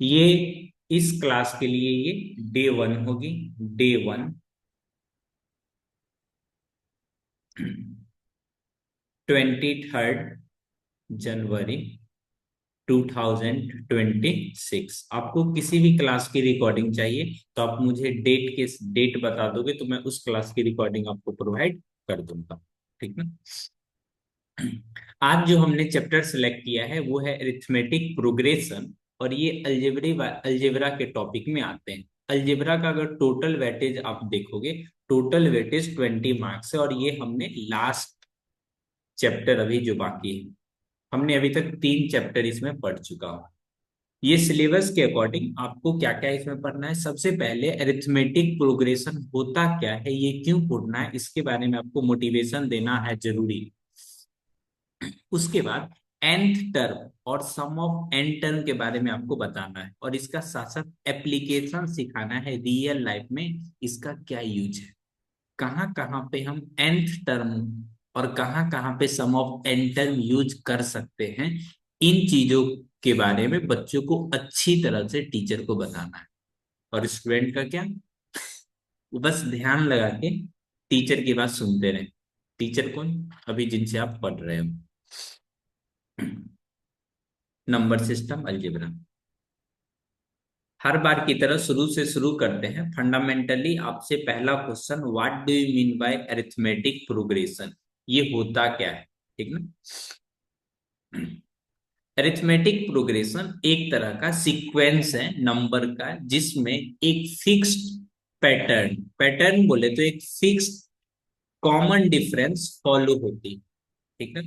ये इस क्लास के लिए ये डे 1 होगी। डे 1, 23 जनवरी 2026। आपको किसी भी क्लास की रिकॉर्डिंग चाहिए तो आप मुझे डेट बता दोगे तो मैं उस क्लास की रिकॉर्डिंग आपको प्रोवाइड कर दूंगा। ठीक ना। आज जो हमने चैप्टर सेलेक्ट किया है वो है अरिथमेटिक प्रोग्रेशन, और ये अलजेब्रा के टॉपिक में आते हैं। अलजेब्रा का अगर टोटल वेटेज आप देखोगे, टोटल वेटेज 20 मार्क्स है, और ये हमने लास्ट चैप्टर अभी जो बाकी है, हमने अभी तक 3 चैप्टर इसमें पढ़ चुका हूँ। ये सिलेबस के अकॉर्डिंग आपको क्या क्या इसमें पढ़ना है। सबसे पहले अरिथमेटिक प्रोग्रेशन होता क्या है, ये क्यों पढ़ना है, इसके बारे में आपको मोटिवेशन देना है जरूरी। उसके बाद nth टर्म और सम ऑफ n टर्म के बारे में आपको बताना है, और इसका साथ साथ एप्लीकेशन सिखाना है रियल लाइफ में इसका क्या यूज है, कहाँ कहाँ पे हम nth टर्म और कहाँ कहाँ पे सम ऑफ n टर्म यूज कर सकते हैं। इन चीजों के बारे में बच्चों को अच्छी तरह से टीचर को बताना है। और स्टूडेंट का क्या, वो बस ध्यान लगा के टीचर की बात सुनते रहे। टीचर कौन, अभी जिनसे आप पढ़ रहे हो। नंबर सिस्टम अलजेब्रा, हर बार की तरह शुरू से शुरू करते हैं। फंडामेंटली आपसे पहला question, what do you mean by arithmetic progression, ये होता क्या है। ठीक ना। अरिथमेटिक प्रोग्रेशन एक तरह का सीक्वेंस है नंबर का, जिसमें एक फिक्स्ड पैटर्न, पैटर्न बोले तो एक फिक्स्ड कॉमन डिफरेंस फॉलो होती। ठीक है।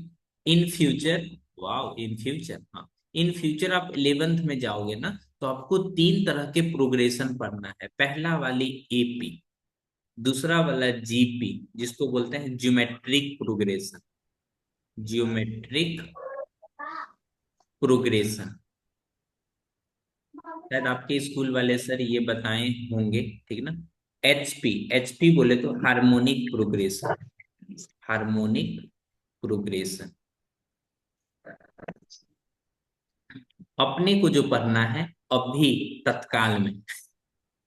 In future, wow, in future, हाँ, इन फ्यूचर आप 11th में जाओगे ना, तो आपको 3 तरह के प्रोग्रेशन पढ़ना है। पहला वाली एपी, दूसरा वाला जीपी जिसको बोलते हैं ज्योमेट्रिक प्रोग्रेशन, ज्योमेट्रिक प्रोग्रेशन, शायद आपके स्कूल वाले सर ये बताए होंगे। ठीक ना। एचपी, एचपी बोले तो हार्मोनिक प्रोग्रेशन, हार्मोनिक प्रोग्रेशन। अपने को जो पढ़ना है अभी तत्काल में,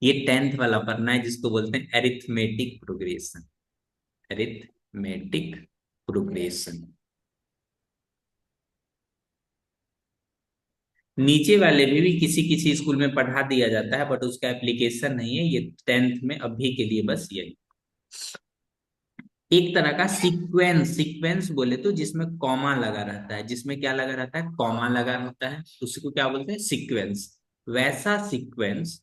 ये 10th वाला पढ़ना है जिसको बोलते हैं एरिथमेटिक प्रोग्रेशन, एरिथमेटिक प्रोग्रेशन। नीचे वाले में भी किसी किसी स्कूल में पढ़ा दिया जाता है, बट उसका एप्लीकेशन नहीं है। ये 10th में अभी के लिए बस यही। एक तरह का सीक्वेंस, सीक्वेंस बोले तो जिसमें कॉमा लगा रहता है, जिसमें क्या लगा रहता है, कॉमा लगा रहता है, उसको क्या बोलते हैं, सीक्वेंस। वैसा सीक्वेंस,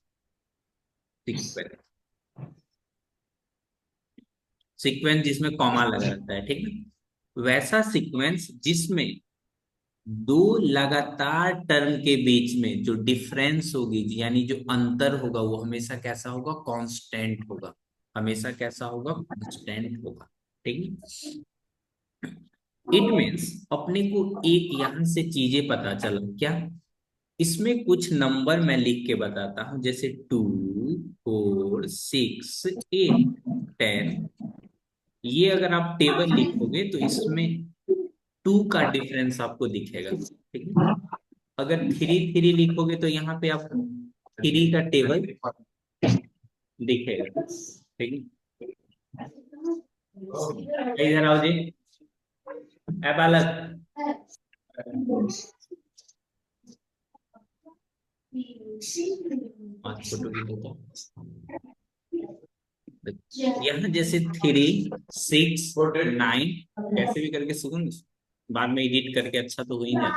सीक्वेंस, सीक्वेंस जिसमें कॉमा लगा रहता है, ठीक है, वैसा सीक्वेंस जिसमें दो लगातार टर्म के बीच में जो डिफरेंस होगी, यानी जो अंतर होगा, वो हमेशा कैसा होगा, कांस्टेंट होगा, हमेशा कैसा होगा, कांस्टेंट होगा। ठीक है। इट मीन्स अपने को एक यहां से चीजें पता चला क्या, इसमें कुछ नंबर मैं लिख के बताता हूं, जैसे 2, 4, 6, 8, 10। ये अगर आप टेबल लिखोगे तो इसमें 2 का डिफरेंस आपको दिखेगा। ठीक है। अगर 3, 3 लिखोगे तो यहाँ पे आपको 3 का टेबल दिखेगा। ठीक है। इधर आओ जी, ऐ बालक, 5 फोटो की तो यहाँ जैसे 3, 6, 9, कैसे भी करके सुन, बाद में एडिट करके अच्छा तो हो ही जाए।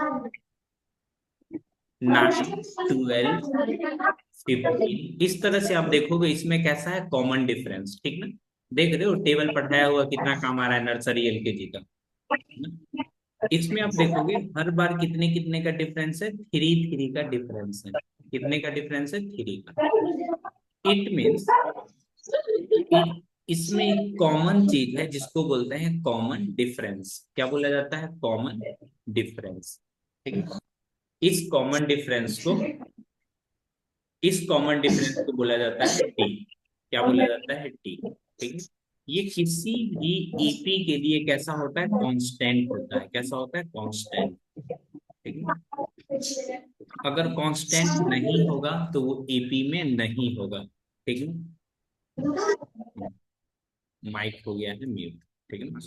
9, 12, 15, इस तरह से आप देखोगे इसमें कैसा है, कॉमन डिफरेंस। ठीक ना। देख रहे हो टेबल पढ़ाया हुआ कितना काम आ रहा है, नर्सरी एलकेजी का। इसमें आप देखोगे हर बार कितने कितने का डिफरेंस है, 3, 3 का डिफरेंस है। कितने का डिफरेंस है, 3 का। इट मीन्स इसमें एक कॉमन चीज है जिसको बोलते हैं कॉमन डिफरेंस। क्या बोला जाता है, कॉमन डिफरेंस। ठीक है। इस कॉमन डिफरेंस को, इस कॉमन डिफरेंस को बोला जाता है टी। क्या बोला जाता है, टी। ठीक है। ये किसी भी ईपी के लिए कैसा होता है, कांस्टेंट होता है। कैसा होता है, कांस्टेंट। ठीक है। अगर कांस्टेंट नहीं होगा तो वो एपी में नहीं होगा। ठीक है। माइक हो गया है म्यूट। ठीक है ना।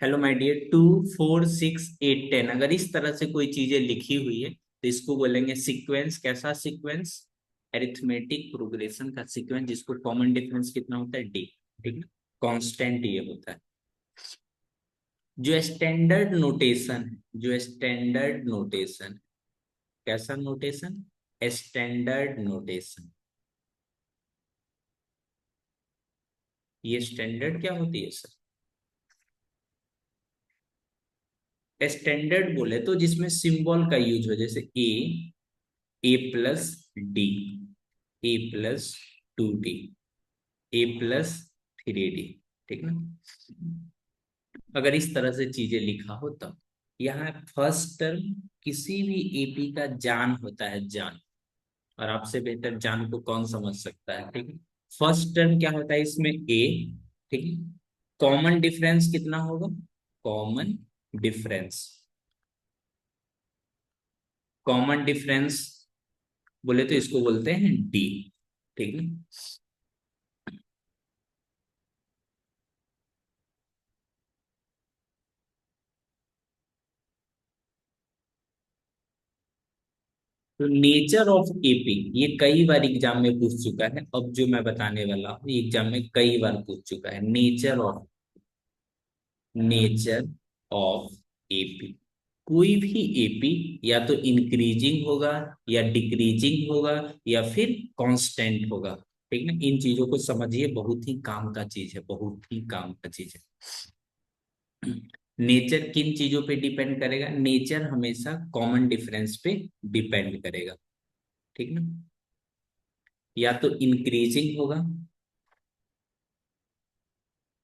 हेलो माय डियर, 2 4 6 8 10, अगर इस तरह से कोई चीजें लिखी हुई है तो इसको बोलेंगे सीक्वेंस। कैसा सीक्वेंस? अरिथमेटिक प्रोग्रेशन का सीक्वेंस, जिसको कॉमन डिफरेंस कितना होता है? डी। ठीक है। कांस्टेंट ये होता है। जो स्टैंडर्ड नोटेशन है, जो स्टैंडर्ड नोटेशन, कैसा नोटेशन? Standard notation. ये स्टैंडर्ड क्या होती है सर? स्टैंडर्ड बोले तो जिसमें सिंबल का यूज हो, जैसे ए प्लस डी, ए प्लस 2 डी, ए प्लस 3 डी। ठीक ना। अगर इस तरह से चीजें लिखा हो तब यहाँ फर्स्ट टर्म किसी भी एपी का जान होता है, जान। और आपसे बेहतर जान को कौन समझ सकता है? ठीक है। फर्स्ट टर्म क्या होता है इसमें? ए। ठीक है। कॉमन डिफरेंस कितना होगा? कॉमन डिफरेंस, कॉमन डिफरेंस बोले तो इसको बोलते हैं डी। ठीक है। तो नेचर ऑफ एपी ये कई बार एग्जाम में पूछ चुका है। अब जो मैं बताने वाला हूँ एग्जाम में कई बार पूछ चुका है। Nature of AP. कोई भी एपी या तो इंक्रीजिंग होगा, या डिक्रीजिंग होगा, या फिर कांस्टेंट होगा। ठीक ना। इन चीजों को समझिए, बहुत ही काम का चीज है, बहुत ही काम का चीज है। नेचर किन चीजों पे डिपेंड करेगा? नेचर हमेशा कॉमन डिफरेंस पे डिपेंड करेगा। ठीक ना। या तो इंक्रीजिंग होगा,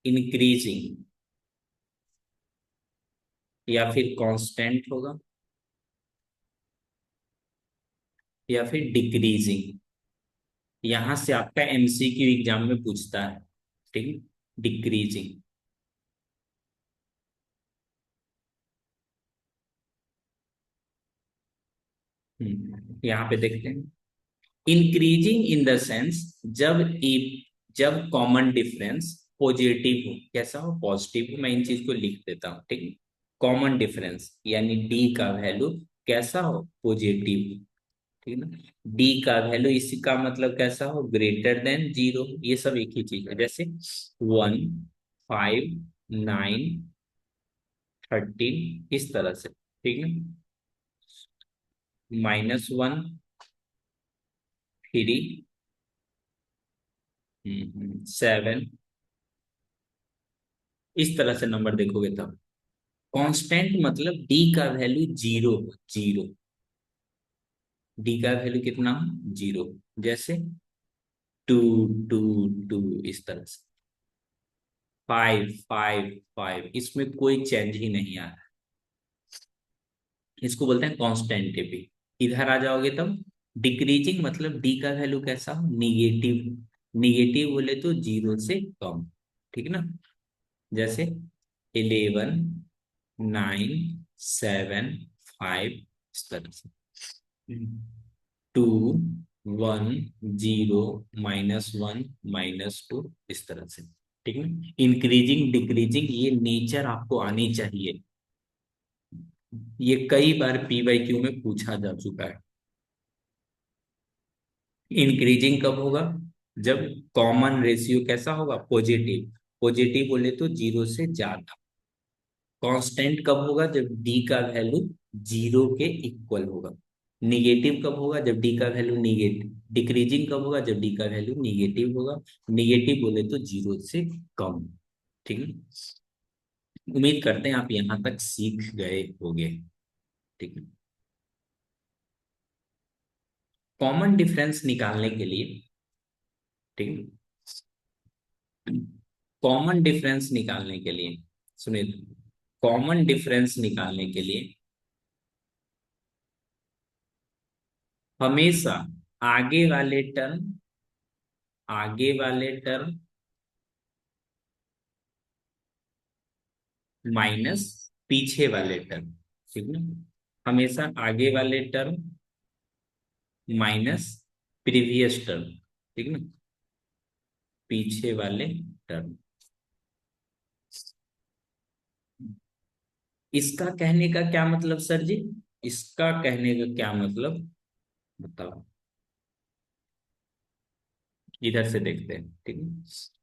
इंक्रीजिंग, या फिर कांस्टेंट होगा, या फिर डिक्रीजिंग। यहां से आपका एमसीक्यू एग्जाम में पूछता है। ठीक है। डिक्रीजिंग। यहाँ पे देखते हैं। इंक्रीजिंग इन द सेंस जब जब कॉमन डिफरेंस पॉजिटिव हो। कैसा हो? पॉजिटिव हो। मैं इन चीज को लिख देता हूँ। ठीक है। कॉमन डिफरेंस यानी डी का वैल्यू कैसा हो? पॉजिटिव। ठीक है ना। डी का वैल्यू इसका मतलब कैसा हो? Greater than 0। ये सब एक ही चीज है। जैसे 1 5 9 13, इस तरह से। ठीक है। -1 3 7, इस तरह से नंबर देखोगे तब। कांस्टेंट मतलब डी का वैल्यू 0 हो, 0। डी का वैल्यू कितना हो? 0। जैसे 2 2 2, इस तरह से। 5 5 5, इसमें कोई चेंज ही नहीं आ रहा। इसको बोलते हैं कांस्टेंट भी। इधर आ जाओगे तब डिक्रीजिंग मतलब डी का वैल्यू कैसा हो? निगेटिव। निगेटिव बोले तो 0 से कम। ठीक ना। जैसे 11 9 7 5, इस तरह से। 2 1 0 -1 -2, इस तरह से। ठीक है। इंक्रीजिंग डिक्रीजिंग ये नेचर आपको आनी चाहिए। ये कई बार पीवाईक्यू में पूछा जा चुका है। इंक्रीजिंग कब होगा? जब कॉमन रेशियो कैसा होगा? पॉजिटिव। पॉजिटिव बोले तो 0 से ज्यादा। कांस्टेंट कब होगा? जब डी का वैल्यू 0 के इक्वल होगा। निगेटिव कब होगा? जब डी का वैल्यू निगेटिव। डिक्रीजिंग कब होगा? जब डी का वैल्यू निगेटिव होगा। निगेटिव बोले तो 0 से कम। ठीक है। उम्मीद करते हैं आप यहां तक सीख गए होंगे। ठीक है। कॉमन डिफरेंस निकालने के लिए, ठीक है, कॉमन डिफरेंस निकालने के लिए सुनिए, कॉमन डिफरेंस निकालने के लिए हमेशा आगे वाले टर्म आगे वाले टर्म माइनस पीछे वाले टर्म, ठीक ना। हमेशा आगे वाले टर्म माइनस प्रीवियस टर्म, ठीक ना, पीछे वाले टर्म। इसका कहने का क्या मतलब सर जी? इसका कहने का क्या मतलब, बताओ। इधर से देखते हैं, ठीक है।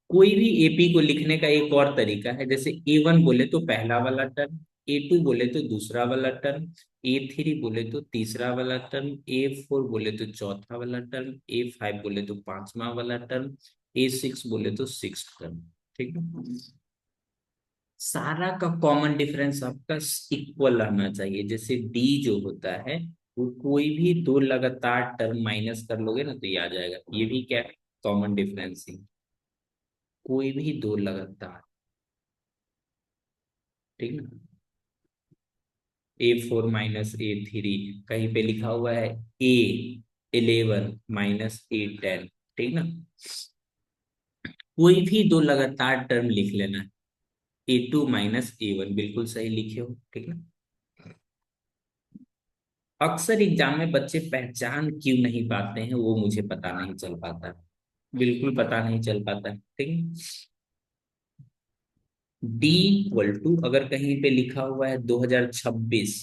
कोई भी एपी को लिखने का एक और तरीका है, जैसे ए वन बोले तो पहला वाला टर्म, ए टू बोले तो दूसरा वाला टर्म, ए थ्री बोले तो तीसरा वाला टर्म, ए4 बोले तो चौथा वाला टर्म, ए5 बोले तो पांचवा वाला टर्म, ए6 बोले तो सिक्स टर्म, ठीक है। सारा का कॉमन डिफरेंस आपका इक्वल रहना चाहिए। जैसे डी जो होता है, वो कोई भी दो लगातार टर्म माइनस कर लोगे ना तो ये आ जाएगा। ये भी क्या है? कॉमन डिफरेंस ही। कोई भी दो लगातार, ठीक ना। ए4 माइनस ए3, कहीं पे लिखा हुआ है ए11 माइनस ए10, ठीक ना। कोई भी दो लगातार टर्म लिख लेना है, ए2 माइनस ए1, बिल्कुल सही लिखे हो, ठीक ना। अक्सर एग्जाम में बच्चे पहचान क्यों नहीं पाते हैं, वो मुझे पता नहीं चल पाता, बिल्कुल पता नहीं चल पाता, ठीक है। डी इक्वल टू अगर कहीं पे लिखा हुआ है 2026,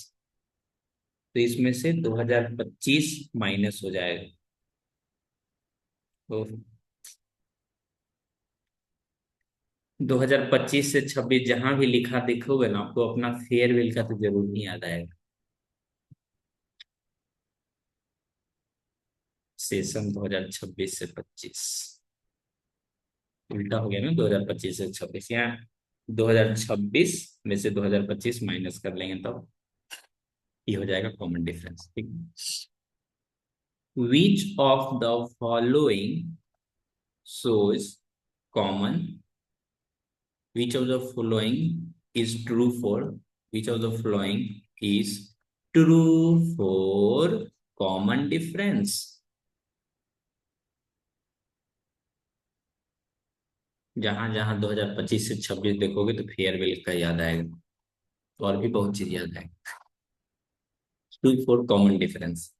तो इसमें से 2025 माइनस हो जाएगा। तो 2025 से 26 जहां भी लिखा देखोगे ना, आपको अपना फेयरवेल का तो जरूर नहीं याद आएगा। सेशन 2026 से 25, उल्टा हो गया ना, 2025 से 26, यहाँ 2026 में से 2025 माइनस कर लेंगे तब ये हो जाएगा कॉमन डिफरेंस, ठीक है। Which of the following shows common, which of the following is true for, which of the following is true for common difference। जहां जहां 2025 से 26 देखोगे तो फेयरवेल का याद आएगा, और भी बहुत चीज याद आएगा। True for common difference.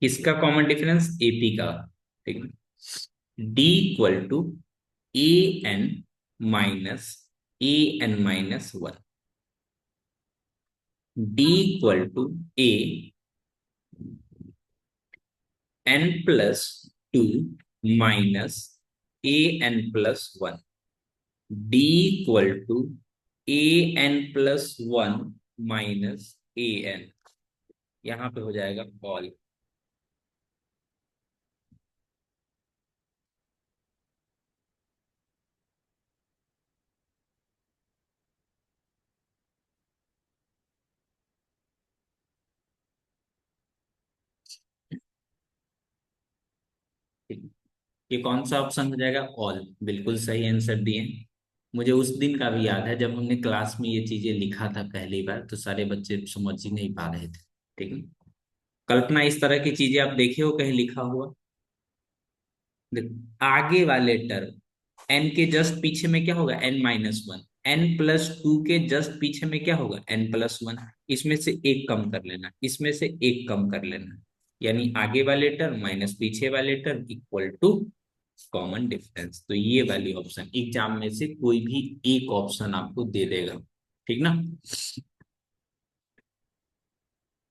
किसका कॉमन डिफरेंस? एपी का, ठीक है। D equal to A N minus A N minus one, D equal to A N plus two minus A N plus one, D equal to A N plus one minus A N. यहां पे हो जाएगा all. ये कौन सा option हो जाएगा? All, बिल्कुल सही आंसर दिए। मुझे उस दिन का भी याद है जब हमने क्लास में ये चीजें लिखा था पहली बार, तो सारे बच्चे समझ ही नहीं पा रहे थे, ठीक है। कल्पना, इस तरह की चीजें आप देखे हो कहीं लिखा हुआ? आगे वाले टर्म एन के जस्ट पीछे में क्या होगा? N minus one. n+2 के जस्ट पीछे में क्या होगा? n+1। इसमें से एक कम कर लेना, इसमें से एक कम कर लेना, यानी आगे वाले टर्म माइनस पीछे वाले term equal to common difference. तो ये वाली ऑप्शन एग्जाम में से कोई भी एक ऑप्शन आपको दे देगा, ठीक ना।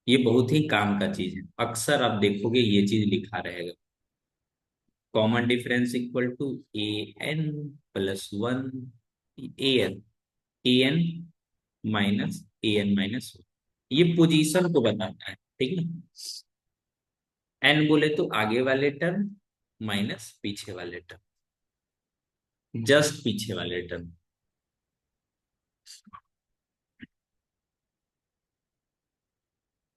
ये बहुत ही काम का चीज है, अक्सर आप देखोगे ये चीज लिखा रहेगा। Common difference equal to A N plus one, a N minus A N minus one. ये पोजीशन को बताता है, ठीक है। एन बोले तो आगे वाले टर्म माइनस पीछे वाले टर्म, जस्ट पीछे वाले टर्म।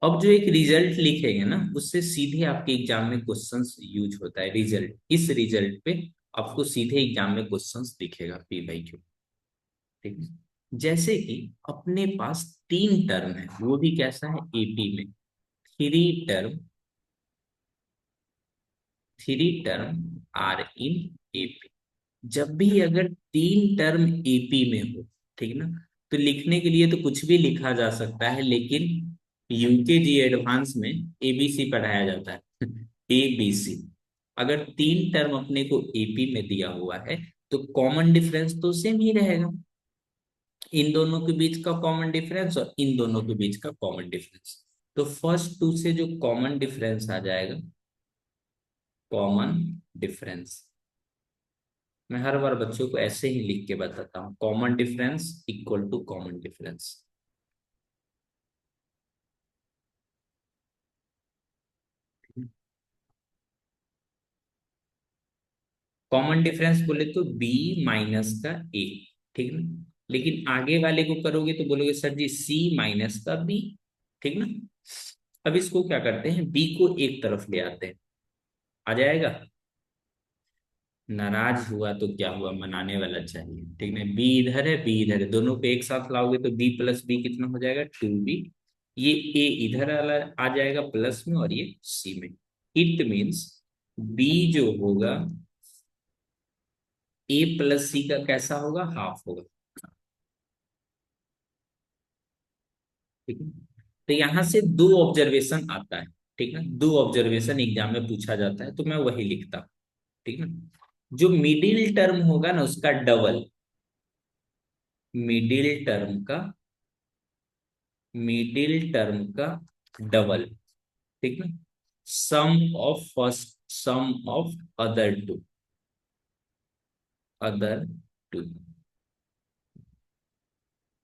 अब जो एक रिजल्ट लिखेंगे ना, उससे सीधे आपके एग्जाम में क्वेश्चंस यूज होता है। रिजल्ट, इस रिजल्ट पे आपको सीधे एग्जाम में क्वेश्चंस दिखेगा पी बाई क्यू। ठीक है, जैसे कि अपने पास तीन टर्म है, वो भी कैसा है, एपी में। Three term, three term are in AP. जब भी अगर तीन टर्म एपी में हो, ठीक ना, तो लिखने के लिए तो कुछ भी लिखा जा सकता है, लेकिन यूकेजी एडवांस में एबीसी पढ़ाया जाता है। एबीसी। अगर तीन टर्म अपने को एपी में दिया हुआ है, तो कॉमन डिफरेंस तो सेम ही रहेगा। इन दोनों के बीच का कॉमन डिफरेंस और इन दोनों के बीच का कॉमन डिफरेंस। तो फर्स्ट टू से जो कॉमन डिफरेंस आ जाएगा, कॉमन डिफरेंस, मैं हर बार बच्चों को ऐसे ही लिख के बताता हूँ, common difference equal to common difference. Common difference बोले तो बी माइनस का ए, ठीक ना। लेकिन आगे वाले को करोगे तो बोलोगे सर जी सी माइनस का बी, ठीक ना। अब इसको क्या करते हैं, बी को एक तरफ ले आते हैं, आ जाएगा। नाराज हुआ तो क्या हुआ, मनाने वाला चाहिए, ठीक है। बी इधर है, बी इधर है, दोनों को एक साथ लाओगे तो बी प्लस बी कितना हो जाएगा, टू बी। ये ए इधर आ जाएगा प्लस में, और ये सी में। इट मीन्स बी जो होगा, ए प्लस सी का कैसा होगा, हाफ होगा। ठीक है, तो यहां से दो ऑब्जर्वेशन आता है, ठीक है, दो ऑब्जर्वेशन एग्जाम में पूछा जाता है, तो मैं वही लिखता हूँ, ठीक है। जो मिडिल टर्म होगा ना, उसका डबल, मिडिल टर्म का, मिडिल टर्म का डबल, ठीक ना। Sum of first, sum of other two, other two,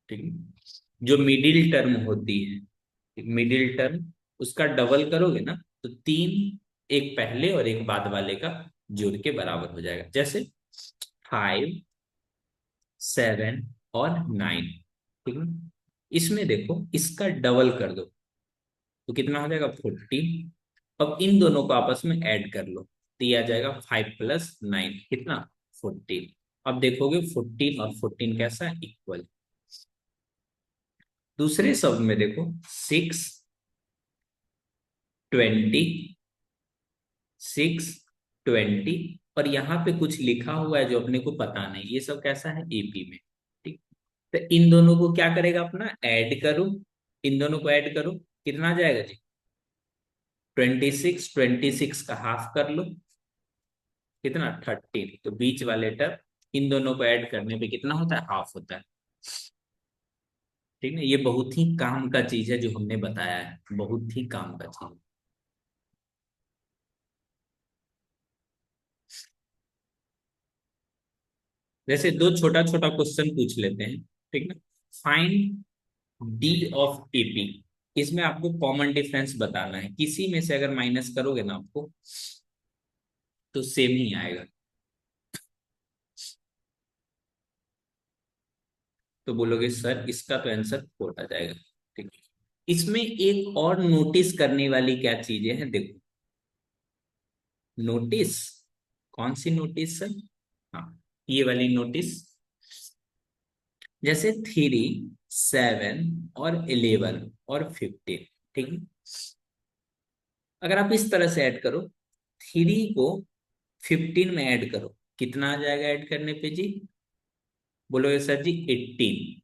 ठीक है। जो मिडिल टर्म होती है, मिडिल टर्म, उसका डबल करोगे ना, तो तीन, एक पहले और एक बाद वाले का जोड़ के बराबर हो जाएगा। जैसे 5, 7 और 9, ठीक है। इसमें देखो, इसका डबल कर दो तो कितना हो जाएगा, 14। अब इन दोनों को आपस में ऐड कर लो, दिया जाएगा 5 + 9 कितना, 14। अब देखोगे 14 और 14 कैसा है, इक्वल। दूसरे शब्द में देखो, 6, 20, 6, 20, और यहाँ पे कुछ लिखा हुआ है जो अपने को पता नहीं, ये सब कैसा है, एपी में। ठीक, तो इन दोनों को क्या करेगा अपना, ऐड करो, इन दोनों को ऐड करो, कितना आ जाएगा जी, 26, 26 का हाफ कर लो, कितना, 13। तो बीच वाले टर्म, इन दोनों को ऐड करने पे कितना होता है, हाफ होता है। ठीक है, ये बहुत ही काम का चीज है जो हमने बताया है, बहुत ही काम का चीज। जैसे दो छोटा छोटा क्वेश्चन पूछ लेते हैं, ठीक है। फाइंड डी ऑफ एपी, इसमें आपको कॉमन डिफरेंस बताना है, किसी में से अगर माइनस करोगे ना आपको, तो सेम ही आएगा। तो बोलोगे सर इसका तो आंसर 4 आ जाएगा, ठीक है। इसमें एक और नोटिस करने वाली क्या चीजें हैं, देखो। नोटिस, कौन सी नोटिस सर, हाँ, ये वाली नोटिस। जैसे 3, 7 और 11 और 15, ठीक है। अगर आप इस तरह से ऐड करो, 3 को 15 में ऐड करो, कितना आ जाएगा ऐड करने पे जी, बोलोगे सर जी 18।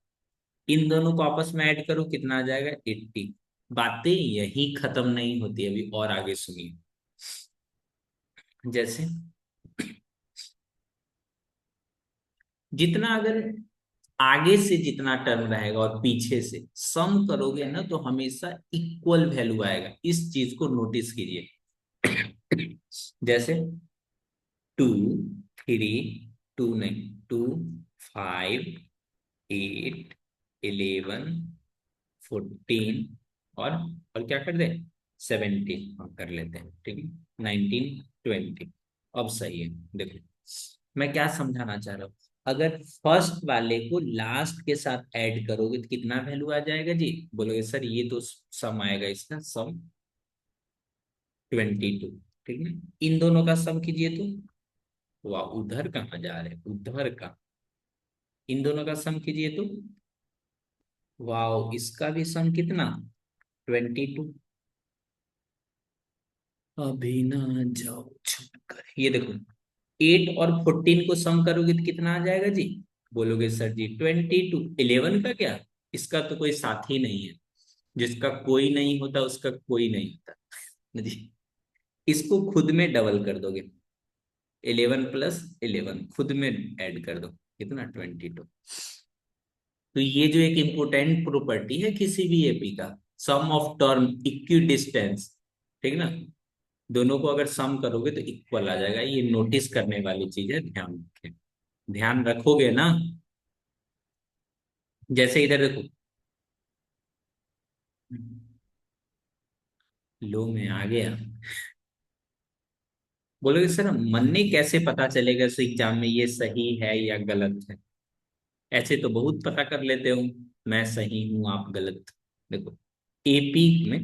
इन दोनों को आपस में ऐड करो, कितना आ जाएगा, 80। बातें यही खत्म नहीं होती, अभी और आगे सुनिए। जैसे जितना अगर आगे से जितना टर्म रहेगा और पीछे से सम करोगे ना, तो हमेशा इक्वल वैल्यू आएगा, इस चीज को नोटिस कीजिए। जैसे 2, 3, 2 नहीं, 2, 5, 8, 11, 14, और क्या कर दे, 17 हम कर लेते हैं, ठीक है, 19, 20। अब सही है, देखो मैं क्या समझाना चाह रहा हूँ। अगर फर्स्ट वाले को लास्ट के साथ ऐड करोगे तो कितना वैल्यू आ जाएगा जी? बोलोगे सर ये तो सम आएगा, इसका सम 22। ठीक है, इन दोनों का सम कीजिए तो, वाह उधर कहाँ जा रहे हैं, उधर का, इन दोनों का सम कीजिए तो, वाह इसका भी सम कितना, 22। अभी ना जाओ छुप कर, ये देखो 8 और 14 को सम करोगे तो कितना आ जाएगा जी? बोलोगे सर जी 22। 11 का क्या, इसका तो कोई साथी नहीं है, जिसका कोई नहीं होता उसका कोई नहीं होता जी। इसको खुद में डबल कर दोगे, 11 + 11 खुद में ऐड कर दो, कितना 22। तो ये जो एक इम्पोर्टेंट प्रॉपर्टी है किसी भी एपी का, सम ऑफ टर्म इक्वी डिस्टेंस, ठीक ना, दोनों को अगर सम करोगे तो इक्वल आ जाएगा। ये नोटिस करने वाली चीज है, ध्यान रखें, ध्यान रखोगे ना। जैसे इधर देखो, लो में आ गया, बोलोगे सर मन ने कैसे पता चलेगा इस एग्जाम में ये सही है या गलत है? ऐसे तो बहुत पता कर लेते हो, मैं सही हूं आप गलत। देखो एपी में,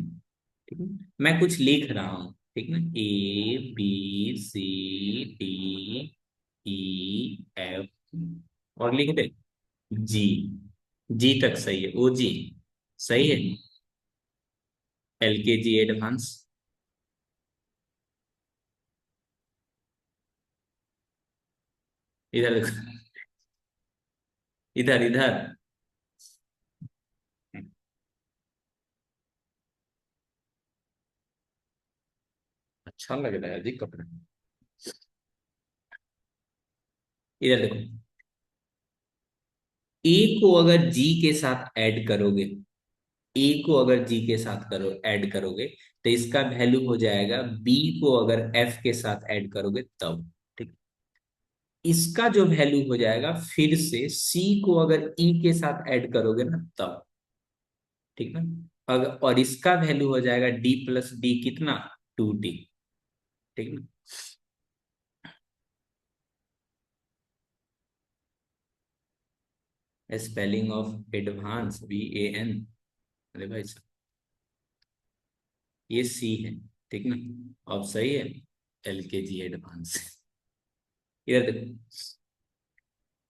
ठीक है, मैं कुछ लिख रहा हूँ, ठीक ना, ABCDEF, और लिख दे जी, जी तक सही है, ओ जी सही है, LKG एडवांस, इधर देखो, इधर इधर, अच्छा लग रहा है जी कपड़ा, इधर देखो, ए को अगर जी के साथ ऐड करोगे, ए को अगर जी के साथ करो ऐड करोगे तो इसका वैल्यू हो जाएगा, बी को अगर एफ के साथ ऐड करोगे तब, ठीक, इसका जो वैल्यू हो जाएगा फिर से सी को अगर ई के साथ ऐड करोगे ना तब, ठीक ना, अगर और इसका वैल्यू हो जाएगा D + D कितना, 2D, ठीक ना। स्पेलिंग ऑफ एडवांस, VAN, अरे भाई साहब ये सी है, ठीक ना, अब सही है, LKG एडवांस। इधर देखो,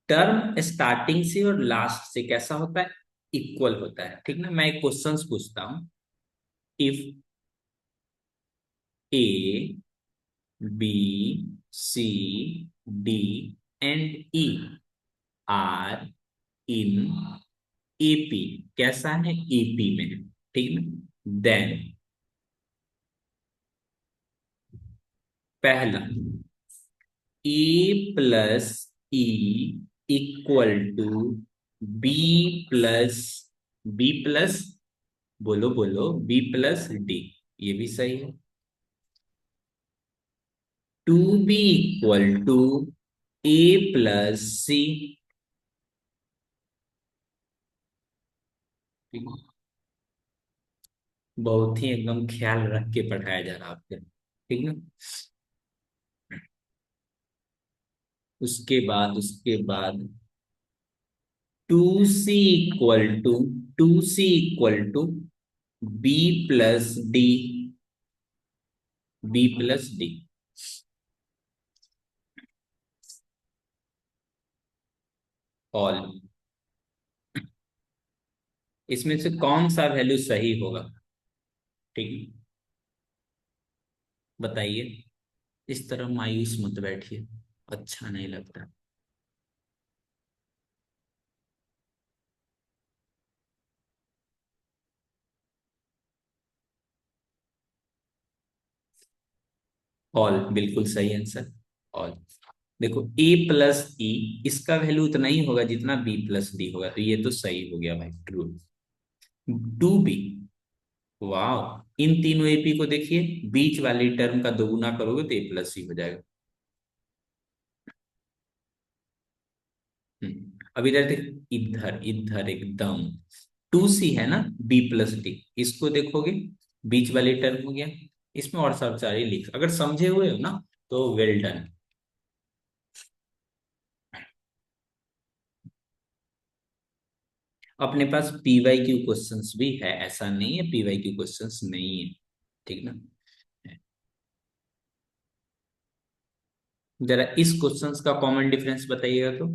टर्म स्टार्टिंग से और लास्ट से कैसा होता है, इक्वल होता है, ठीक ना। मैं एक क्वेश्चंस पूछता हूँ, if A B C D E are in AP, कैसा है AP में है, ठीक ना, देन पहला A + E = B + B+ बोलो बोलो B + D, ये भी सही है। 2B = A + C, ठीक है? बहुत ही एकदम ख्याल रख के पढ़ाया जा रहा है आपके, ठीक ना। उसके बाद 2C = B + D, B + D, all, इसमें से कौन सा वैल्यू सही होगा, ठीक है, बताइए। इस तरह मायूस मत बैठिए, अच्छा नहीं लगता। ऑल बिल्कुल सही आंसर, ऑल। देखो A + E, इसका वैल्यू उतना ही होगा जितना B + D होगा, तो ये तो सही हो गया भाई, ट्रू। 2B, वाह, इन तीनों AP को देखिए, बीच वाली टर्म का दोगुना करोगे तो A + C हो जाएगा। अब इधर देख, इधर इधर एकदम 2C है ना, B + D, इसको देखोगे बीच वाली टर्म हो गया, इसमें और सब सारे लिख, अगर समझे हुए हो ना तो वेल डन। अपने पास पीवाई क्यू क्वेश्चंस भी है, ऐसा नहीं है पीवाई क्यू क्वेश्चंस नहीं है, ठीक ना। जरा इस क्वेश्चंस का कॉमन डिफरेंस बताइएगा तो।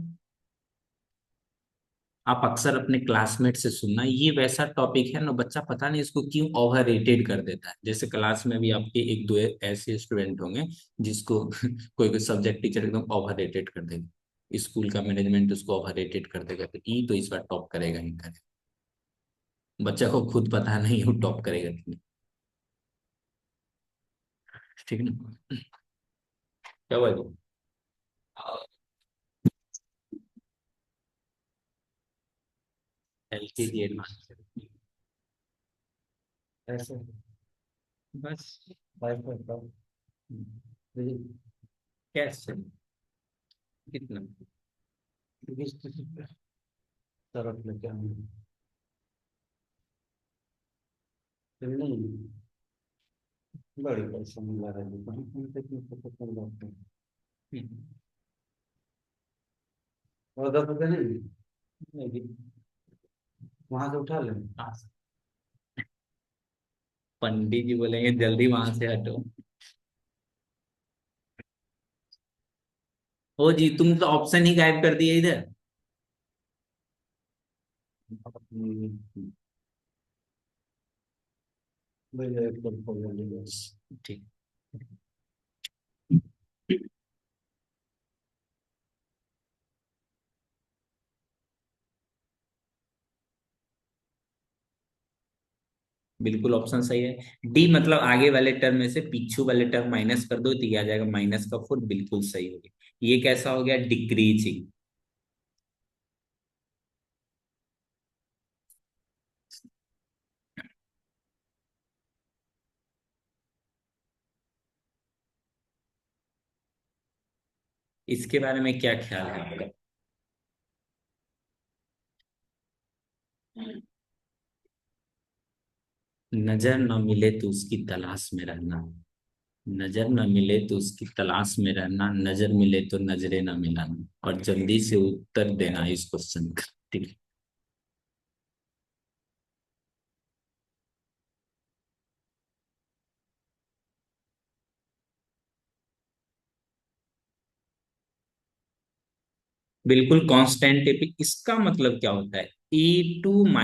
आप अक्सर अपने क्लासमेट से सुनना, ये वैसा टॉपिक है ना, बच्चा पता नहीं इसको क्यों ओवर रेटेड कर देता है। जैसे क्लास में भी आपके एक दो ऐसे स्टूडेंट होंगे जिसको कोई कोई सब्जेक्ट टीचर एकदम ओवर रेटेड कर देगा, स्कूल का मैनेजमेंट उसको ओवर रेटेड कर देगा, तो ई तो इस बार टॉप करेगा ही करेगा। बच्चा को खुद पता नहीं वो टॉप करेगा कि नहीं, ठीक है ना। क्या हुआ वो? एलकेजी एडवांस ऐसे, बस फाइव पॉइंट फाइव। कैसे? कितना? तरफ में क्या नहीं, बड़ी पैसा मिला रहा है, बड़ी पैसा क्यों पता चल जाता है। और दस रुपये नहीं, नहीं वहां से उठा ले। पंडित जी बोलेंगे जल्दी वहां से हटो। ओ जी, तुम तो ऑप्शन ही गायब कर दिए इधर। ठीक। बिल्कुल ऑप्शन सही है, डी मतलब आगे वाले टर्म में से पीछू वाले टर्म माइनस कर दो तो ये आ जाएगा -का 4, बिल्कुल सही हो गया। ये कैसा हो गया? डिक्रीजिंग। इसके बारे में क्या ख्याल है आपका? नजर न मिले तो उसकी तलाश में रहना, नजर न मिले तो उसकी तलाश में रहना, नजर मिले तो नजरें न मिलाना, और जल्दी से उत्तर देना इस क्वेश्चन का, ठीक है। बिल्कुल कांस्टेंट टिपिक, इसका मतलब क्या होता है? A2 -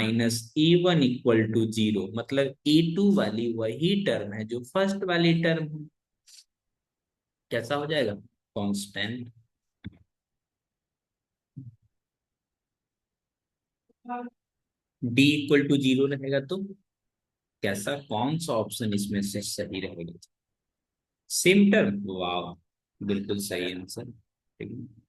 A1 = 0, मतलब A2 वाली वही टर्म है जो फर्स्ट वाली टर्म है। कैसा हो जाएगा? कांस्टेंट। D = 0 रहेगा तो कैसा, कौन सा ऑप्शन इसमें से सही रहेगा? सेम टर्म, वाह, बिल्कुल सही आंसर, ठीक है।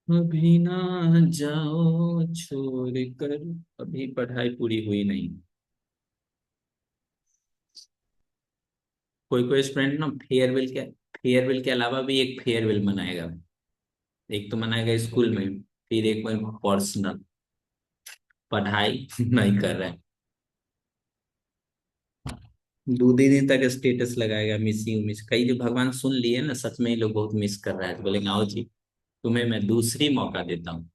अभी ना जाओ छोड़ कर, अभी पढ़ाई पूरी हुई नहीं। कोई कोई स्टूडेंट ना फेयरवेल के अलावा भी एक फेयरवेल मनाएगा। एक तो मनाएगा स्कूल में, फिर एक में पर्सनल, पढ़ाई नहीं कर रहा है। 2 दिन तक स्टेटस लगाएगा मिस यू मिस, कई जो भगवान सुन लिए ना, सच में ये लोग बहुत मिस कर रहा है, तो बोलेंगे आओ जी, तुम्हें मैं दूसरी मौका देता हूँ।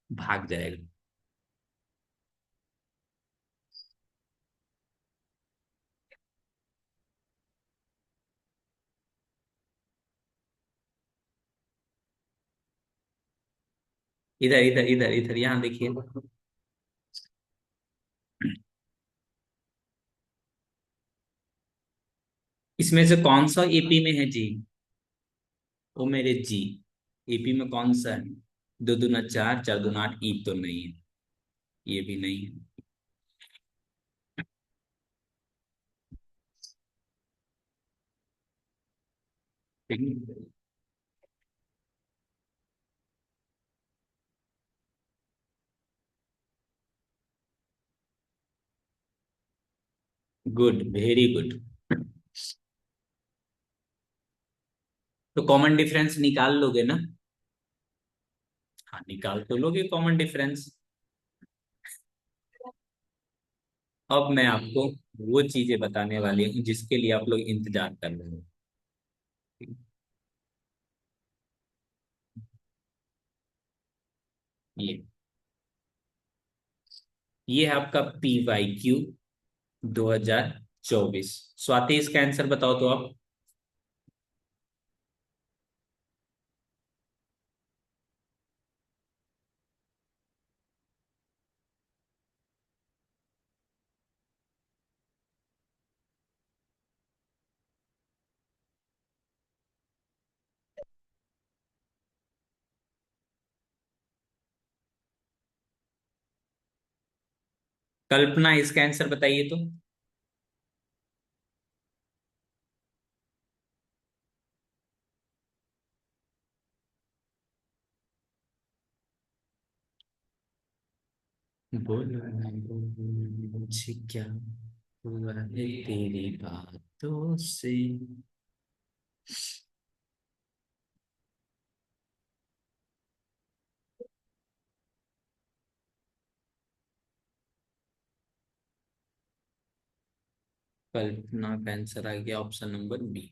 भाग जाएगा। इधर इधर इधर इधर, यहाँ देखिए। इसमें से कौन सा एपी में है जी? ओ मेरे जी, एपी में कौन सा है? 2 दूना 4, 4 दूना 8, ई तो नहीं है, ये भी नहीं है। ठीक है। Good, very good. तो कॉमन डिफरेंस निकाल लोगे ना? हाँ, निकाल तो लोगे कॉमन डिफरेंस। अब मैं आपको वो चीजें बताने वाली हूँ जिसके लिए आप लोग इंतजार कर रहे हो। ये ये है आपका PYQ 2024। स्वाति, इसका आंसर बताओ तो आप। कल्पना, इसका आंसर बताइए तो। बोलो ना, बोलो मुझे क्या हुआ है तेरी बातों से। कल्पना का आंसर आ गया ऑप्शन नंबर बी।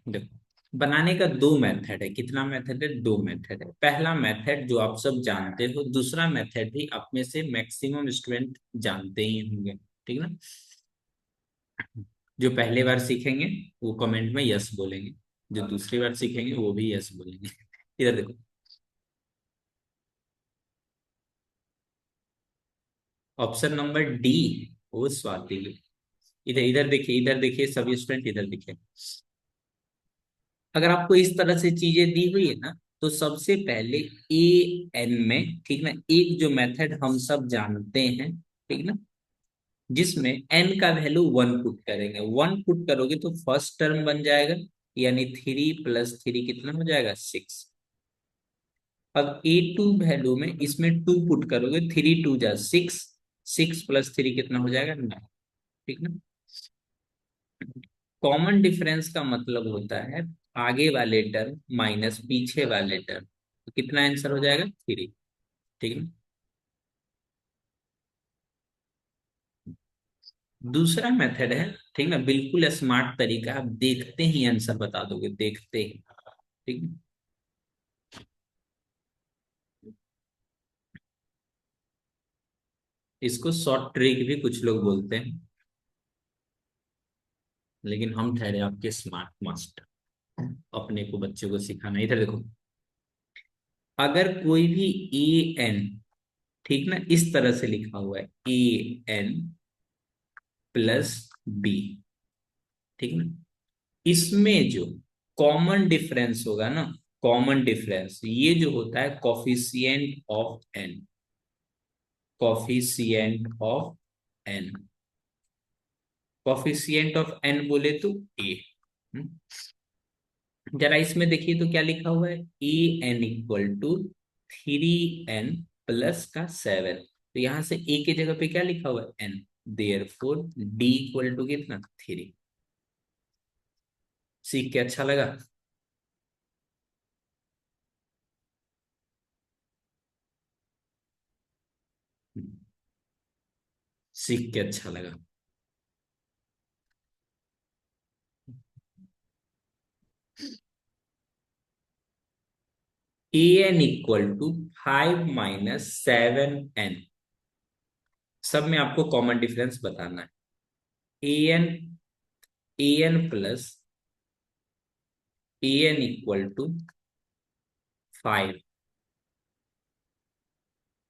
देखो, बनाने का दो मेथड है। कितना मेथड है? दो मेथड है। पहला मेथड जो आप सब जानते हो, दूसरा मेथड भी आप में से मैक्सिमम स्टूडेंट जानते ही होंगे। ठीक ना? जो पहले बार सीखेंगे वो कमेंट में यस बोलेंगे, जो दूसरी बार सीखेंगे वो भी यस बोलेंगे। इधर देखो, ऑप्शन नंबर डी। वो स्वाति, इधर इधर देखिए, इधर देखिए सभी स्टूडेंट, इधर देखिए। अगर आपको इस तरह से चीजें दी हुई है ना, तो सबसे पहले एन में, ठीक ना, एक जो मेथड हम सब जानते हैं, ठीक ना, जिसमें एन का वैल्यू वन पुट करेंगे। वन पुट करोगे तो फर्स्ट टर्म बन जाएगा, यानी 3 + 3 कितना हो जाएगा? 6। अब A2 वैल्यू में इसमें टू पुट करोगे, 3 × 2 = 6, 6 + 3 कितना हो जाएगा? 9। ठीक ना? कॉमन डिफरेंस का मतलब होता है आगे वाले टर्म माइनस पीछे वाले टर्म, तो कितना आंसर हो जाएगा? 3। ठीक है। दूसरा मेथड है, ठीक ना, बिल्कुल स्मार्ट तरीका, आप देखते ही आंसर बता दोगे, देखते ही। ठीक है। इसको शॉर्ट ट्रिक भी कुछ लोग बोलते हैं, लेकिन हम ठहरे आपके स्मार्ट मास्टर, अपने को बच्चे को सिखाना। इधर देखो, अगर कोई भी एन, ठीक ना, इस तरह से लिखा हुआ है, AN + B, ठीक ना, इसमें जो कॉमन डिफरेंस होगा ना, कॉमन डिफरेंस ये जो होता है coefficient of n, coefficient of n, coefficient of n बोले तो ए। जरा इसमें देखिए तो क्या लिखा हुआ है? AN = 3n + 7। तो यहां से ए की जगह पे क्या लिखा हुआ है? एन। देयरफॉर D = कितना? 3। सीख के अच्छा लगा? सीख के अच्छा लगा। AN = 5 - 7n, सब में आपको कॉमन डिफरेंस बताना है। एन AN = 5,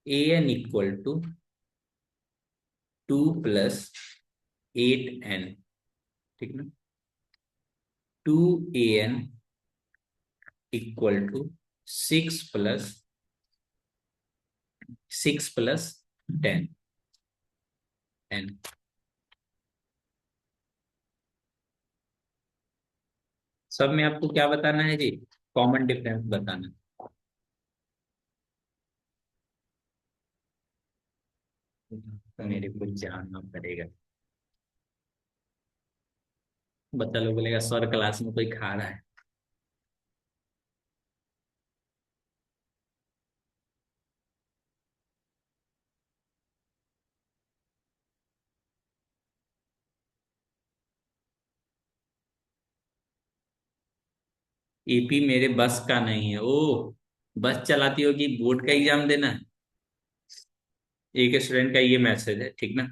AN = 2 + 8n, ठीक ना, 2AN = 6 + 10n। सब में आपको क्या बताना है जी? कॉमन डिफरेंस बताना है। मेरे को जानना पड़ेगा। बच्चा लोग बोलेगा सर क्लास में कोई खा रहा है। एपी मेरे बस का नहीं है। ओ, बस चलाती होगी, बोर्ड का एग्जाम देना है। एक स्टूडेंट का ये मैसेज है, ठीक ना।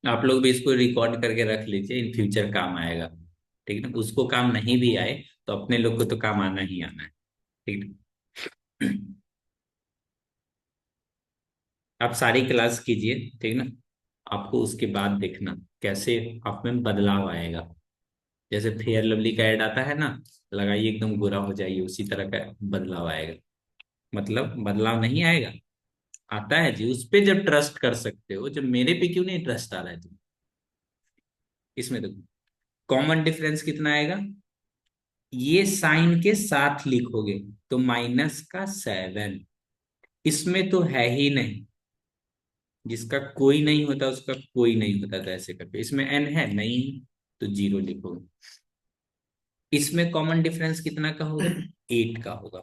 आप लोग भी इसको रिकॉर्ड करके रख लीजिए, इन फ्यूचर काम आएगा। ठीक ना, उसको काम नहीं भी आए तो अपने लोग को तो काम आना ही आना है। ठीक ना। आप सारी क्लास कीजिए, ठीक ना। आपको उसके बाद देखना कैसे आप में बदलाव आएगा। जैसे फेयर लवली का ऐड आता है ना, लगाइए एकदम गोरा हो जाइए, उसी तरह का बदलाव आएगा। मतलब बदलाव नहीं आएगा, आता है जी। उस पे जब ट्रस्ट कर सकते हो, जब मेरे पे क्यों नहीं ट्रस्ट आ रहा है तुम। इसमें तो कॉमन डिफरेंस कितना आएगा, ये साइन के साथ लिखोगे तो -7। इसमें तो है ही नहीं, जिसका कोई नहीं होता उसका कोई नहीं होता, तो ऐसे करके इसमें n है नहीं, तो 0 लिखोगे। इसमें कॉमन डिफरेंस कितना का होगा, 8 का होगा।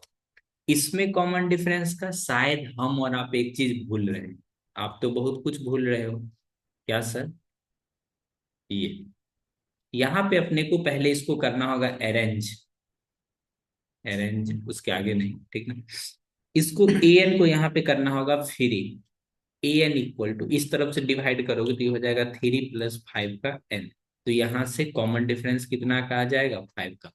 इसमें कॉमन डिफरेंस का शायद हम और आप एक चीज भूल रहे हैं। आप तो बहुत कुछ भूल रहे हो। क्या सर, ये यहाँ पे अपने को पहले इसको करना होगा अरेंज। अरेंज उसके आगे नहीं, ठीक ना। इसको ए एन को यहाँ पे करना होगा free. A n equal to इस तरफ से डिवाइड करोगे तो ये हो जाएगा 3 + 5 का एन। तो यहाँ से कॉमन डिफरेंस कितना का आ जाएगा, 5 का।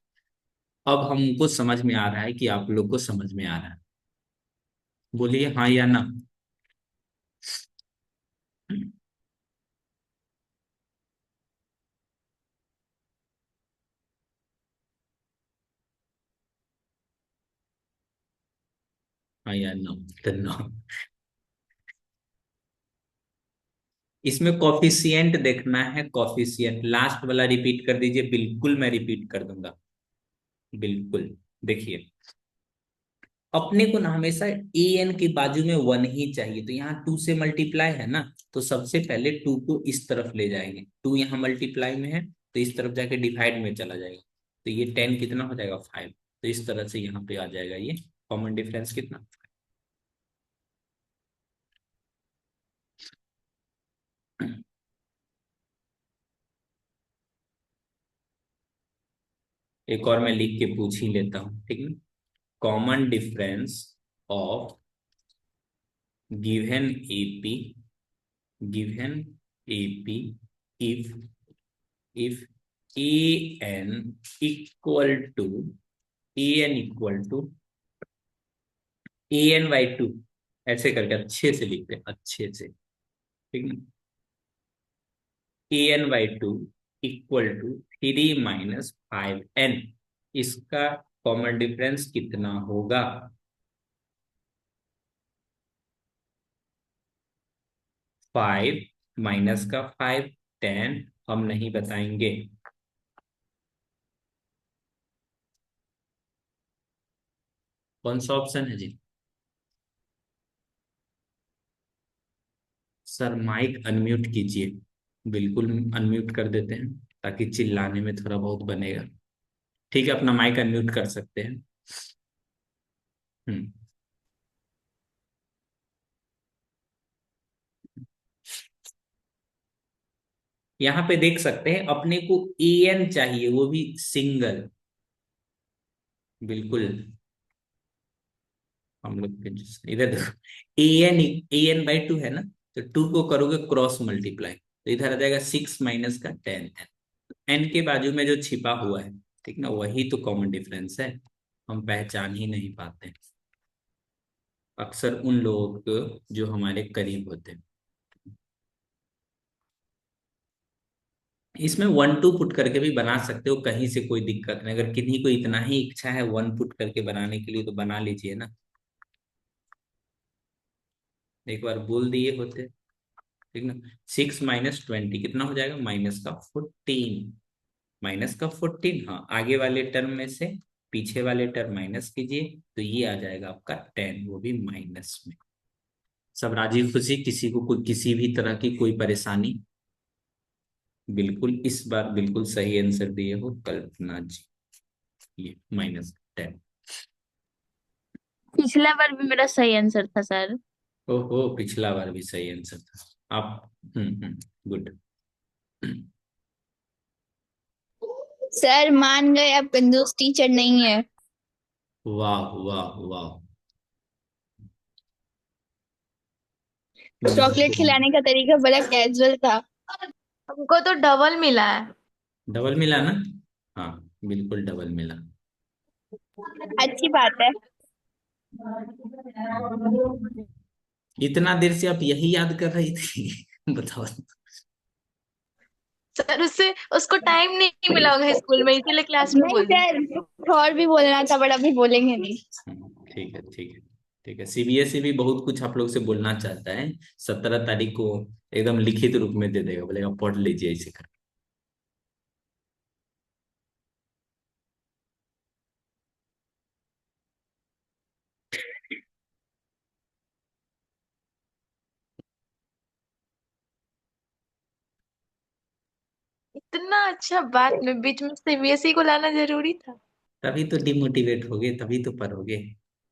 अब हमको समझ में आ रहा है कि आप लोग को समझ में आ रहा है, बोलिए हाँ या ना। हाँ या नो, तो नो। इसमें कॉफिशिएंट देखना है, कॉफिशिएंट लास्ट वाला रिपीट कर दीजिए, बिल्कुल मैं रिपीट कर दूंगा, बिल्कुल। देखिए, अपने को ना हमेशा ए एन के बाजू में 1 ही चाहिए, तो यहाँ 2 से मल्टीप्लाई है ना, तो सबसे पहले 2 को इस तरफ ले जाएंगे। 2 यहाँ मल्टीप्लाई में है तो इस तरफ जाके डिवाइड में चला जाएगा, तो ये 10 कितना हो जाएगा, 5। तो इस तरह से यहाँ पे आ जाएगा ये कॉमन डिफरेंस कितना। एक और मैं लिख के पूछ ही लेता हूँ, ठीक है। Common difference of given AP, given AP, if if an equal to an equal to an/2, ऐसे करके अच्छे से लिखते हैं, अच्छे से, ठीक है। an/2 इक्वल टू 3 - 5n, इसका कॉमन डिफरेंस कितना होगा। 5 -5, 10 हम नहीं बताएंगे। कौन सा ऑप्शन है जी। सर माइक अनम्यूट कीजिए, बिल्कुल अनम्यूट कर देते हैं ताकि चिल्लाने में थोड़ा बहुत बनेगा। ठीक है, अपना माइक अनम्यूट कर सकते हैं। हम्म। यहाँ पे देख सकते हैं अपने को ए एन चाहिए, वो भी सिंगल, बिल्कुल। हम लोग इधर देखो, ए एन बाई 2 है ना, तो 2 को करोगे क्रॉस मल्टीप्लाई तो इधर आ जाएगा 6 - 10 एन के बाजू में जो छिपा हुआ है, ठीक ना, वही तो कॉमन डिफरेंस है। हम पहचान ही नहीं पाते अक्सर उन लोगों को जो हमारे करीब होते हैं। इसमें 1 2 पुट करके भी बना सकते हो, कहीं से कोई दिक्कत नहीं। अगर किन्हीं को इतना ही इच्छा है 1 पुट करके बनाने के लिए तो बना लीजिए ना। एक बार बोल दिए होते, ठीक ना। 6 - 20 कितना हो जाएगा, -14। -14, हाँ, आगे वाले टर्म में से पीछे वाले टर्म माइनस कीजिए तो ये आ जाएगा आपका 10, वो भी माइनस में। सब राजी खुशी, किसी को कोई किसी भी तरह की कोई परेशानी। बिल्कुल, इस बार बिल्कुल सही आंसर दिए हो कल्पना जी, ये -10। पिछला बार भी मेरा सही आंसर था सर। ओहो, पिछला बार भी सही आंसर था आप। गुड। सर मान गए, अब कंजूस टीचर नहीं है। वाह वाह वाह। चॉकलेट खिलाने का तरीका बड़ा कैजुअल था। हमको तो डबल मिला है। डबल मिला ना? हाँ, बिल्कुल डबल मिला। अच्छी बात है। इतना देर से आप यही याद कर रही थी? बताओ। सर उससे उसको टाइम नहीं मिला होगा स्कूल में, इसीलिए क्लास में नहीं बोल दी। सर, कुछ और भी बोलना था बट अभी बोलेंगे नहीं। ठीक है ठीक है। ठीक है, सीबीएसई भी बहुत कुछ आप लोग से बोलना चाहता है। 17 तारीख को एकदम लिखित रूप में दे देगा, बोलेगा पढ़ लीजिए इसे कर। इतना अच्छा बात में बीच में सीबीएसई को लाना जरूरी था। तभी तो डिमोटिवेट होगे, तभी तो पढ़ोगे।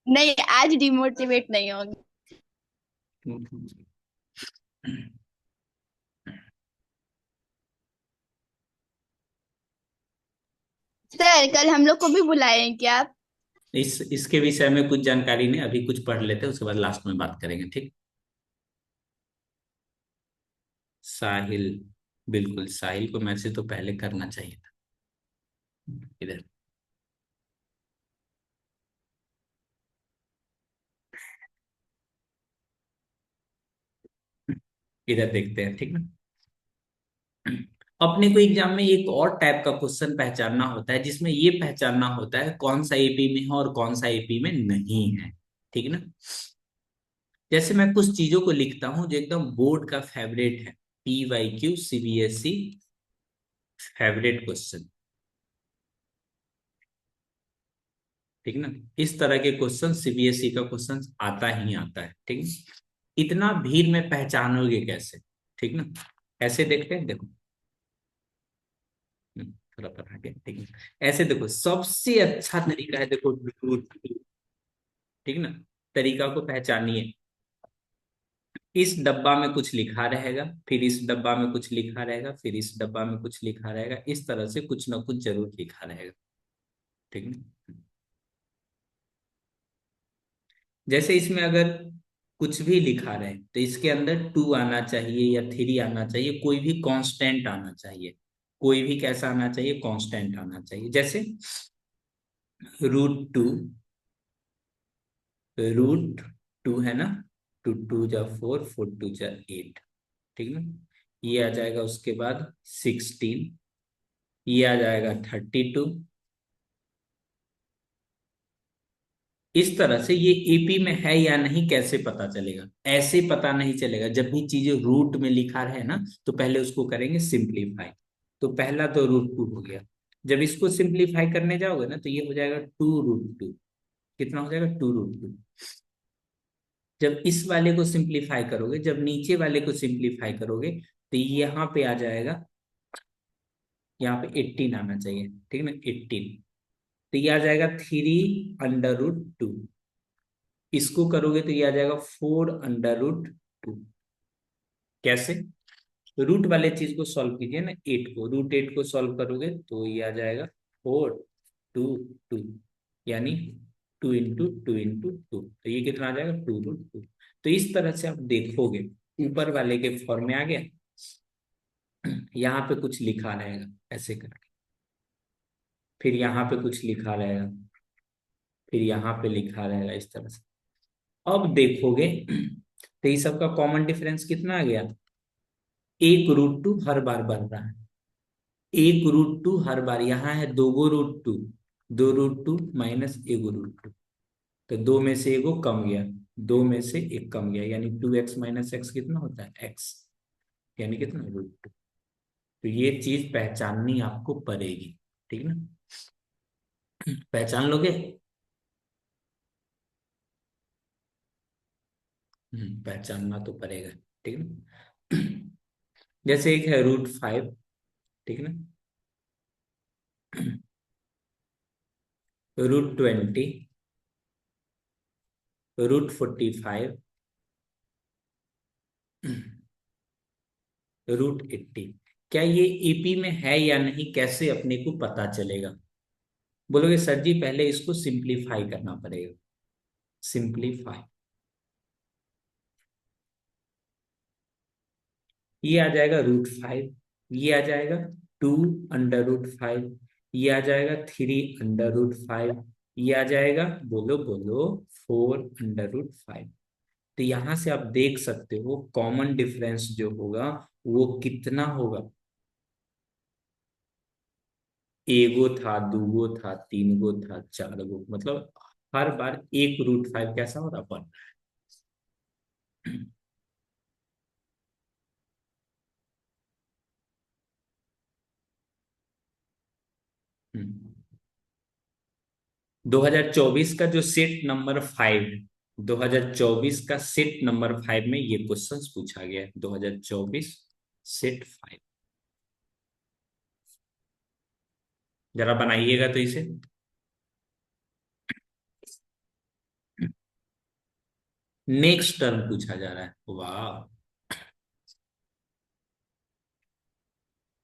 नहीं, आज डिमोटिवेट नहीं होंगे। सर कल हम लोग को भी बुलाएं क्या आप? इसके विषय में कुछ जानकारी नहीं, अभी कुछ पढ़ लेते हैं, उसके बाद लास्ट में बात करेंगे, ठीक? साहिल, बिल्कुल साहिल को मैसेज तो पहले करना चाहिए था। इधर, इधर देखते हैं, ठीक ना? अपने को एग्जाम में एक और टाइप का क्वेश्चन पहचानना होता है, जिसमें ये पहचानना होता है कौन सा एपी में है और कौन सा एपी में नहीं है, ठीक ना? जैसे मैं कुछ चीजों को लिखता हूं जो एकदम बोर्ड का फेवरेट है, PYQ CBSE फेवरेट क्वेश्चन, ठीक ना? इस तरह के क्वेश्चन सीबीएसई का क्वेश्चन आता ही आता है, ठीक है? इतना भीड़ में पहचानोगे कैसे, ठीक ना? ऐसे देखते हैं, देखो। थोड़ा पढ़ा के, ठीक है? ऐसे देखो, सबसे अच्छा तरीका है, देखो, ठीक ना? तरीका को पहचानिए। इस डब्बा में कुछ लिखा रहेगा, फिर इस डब्बा में कुछ लिखा रहेगा, फिर इस डब्बा में कुछ लिखा रहेगा, इस तरह से कुछ ना कुछ जरूर लिखा रहेगा, ठीक है? जैसे इसमें अगर कुछ भी लिखा रहे तो इसके अंदर 2 आना चाहिए या 3 आना चाहिए, कोई भी कांस्टेंट आना चाहिए। कोई भी कैसा आना चाहिए? कांस्टेंट आना चाहिए। जैसे √2, √2 है ना? 2 2 जा 4, 4 2 जा 8, ठीक ना? ये आ जाएगा, उसके बाद 16, ये आ जाएगा 32। इस तरह से ये एपी में है या नहीं कैसे पता चलेगा? ऐसे पता नहीं चलेगा। जब भी चीजें रूट में लिखा है ना, तो पहले उसको करेंगे सिंप्लीफाई। तो पहला तो √2 हो गया। जब इसको सिंप्लीफाई करने जाओगे ना, तो ये हो जाएगा 2 √2। कितना हो जाएगा? 2 √2। जब इस वाले को सिंप्लीफाई करोगे, जब नीचे वाले को सिंप्लीफाई करोगे, तो यहाँ पे आ जाएगा, यहाँ पे 18 आना चाहिए, ठीक है ना? 18। तो ये आ जाएगा 3 √2। इसको करोगे तो ये आ जाएगा 4 √2। कैसे? रूट वाले चीज को सॉल्व कीजिए ना, 8 को, √8 को सॉल्व करोगे तो ये आ जाएगा 4 2 2, यानी 2 × 2 × 2, तो ये कितना आ जाएगा? 2 √2। तो इस तरह से आप देखोगे, ऊपर वाले के फॉर्म में आ गया, यहाँ पे कुछ लिखा रहेगा ऐसे करके, फिर यहाँ पे कुछ लिखा रहेगा, फिर यहाँ पे लिखा रहेगा, इस तरह से। अब देखोगे तो ये सबका कॉमन डिफरेंस कितना आ गया? 1 √2 हर बार बन रहा है। 1 √2 हर बार, यहाँ है 2 √2, 2 √2 माइनस 1 √2, तो दो में से एगो कम गया, दो में से एक कम गया, यानी 2x माइनस एक्स कितना होता है? x, यानी कितना? √2। तो ये चीज पहचाननी आपको पड़ेगी, ठीक ना? पहचान लोगे? पहचानना तो पड़ेगा, ठीक ना? जैसे एक है √5, ठीक ना? √20, √45, √80। क्या ये एपी में है या नहीं, कैसे अपने को पता चलेगा? बोलोगे सर जी पहले इसको सिंप्लीफाई करना पड़ेगा। सिंप्लीफाई, ये आ जाएगा √5, ये आ जाएगा 2√5, ये आ जाएगा 3√5, ये आ जाएगा, बोलो बोलो, 4√5। तो यहां से आप देख सकते हो कॉमन डिफरेंस जो होगा वो कितना होगा। एगो था, दूगो था, तीन गो था, चार गो, मतलब हर बार एक √5 कैसा हो रहा पर। हम्म। 2024 का जो सेट नंबर 5, 2024 का सेट नंबर 5 में ये क्वेश्चंस पूछा गया है। 2024 सेट 5, जरा बनाइएगा तो इसे। नेक्स्ट टर्म पूछा जा रहा है, वाह।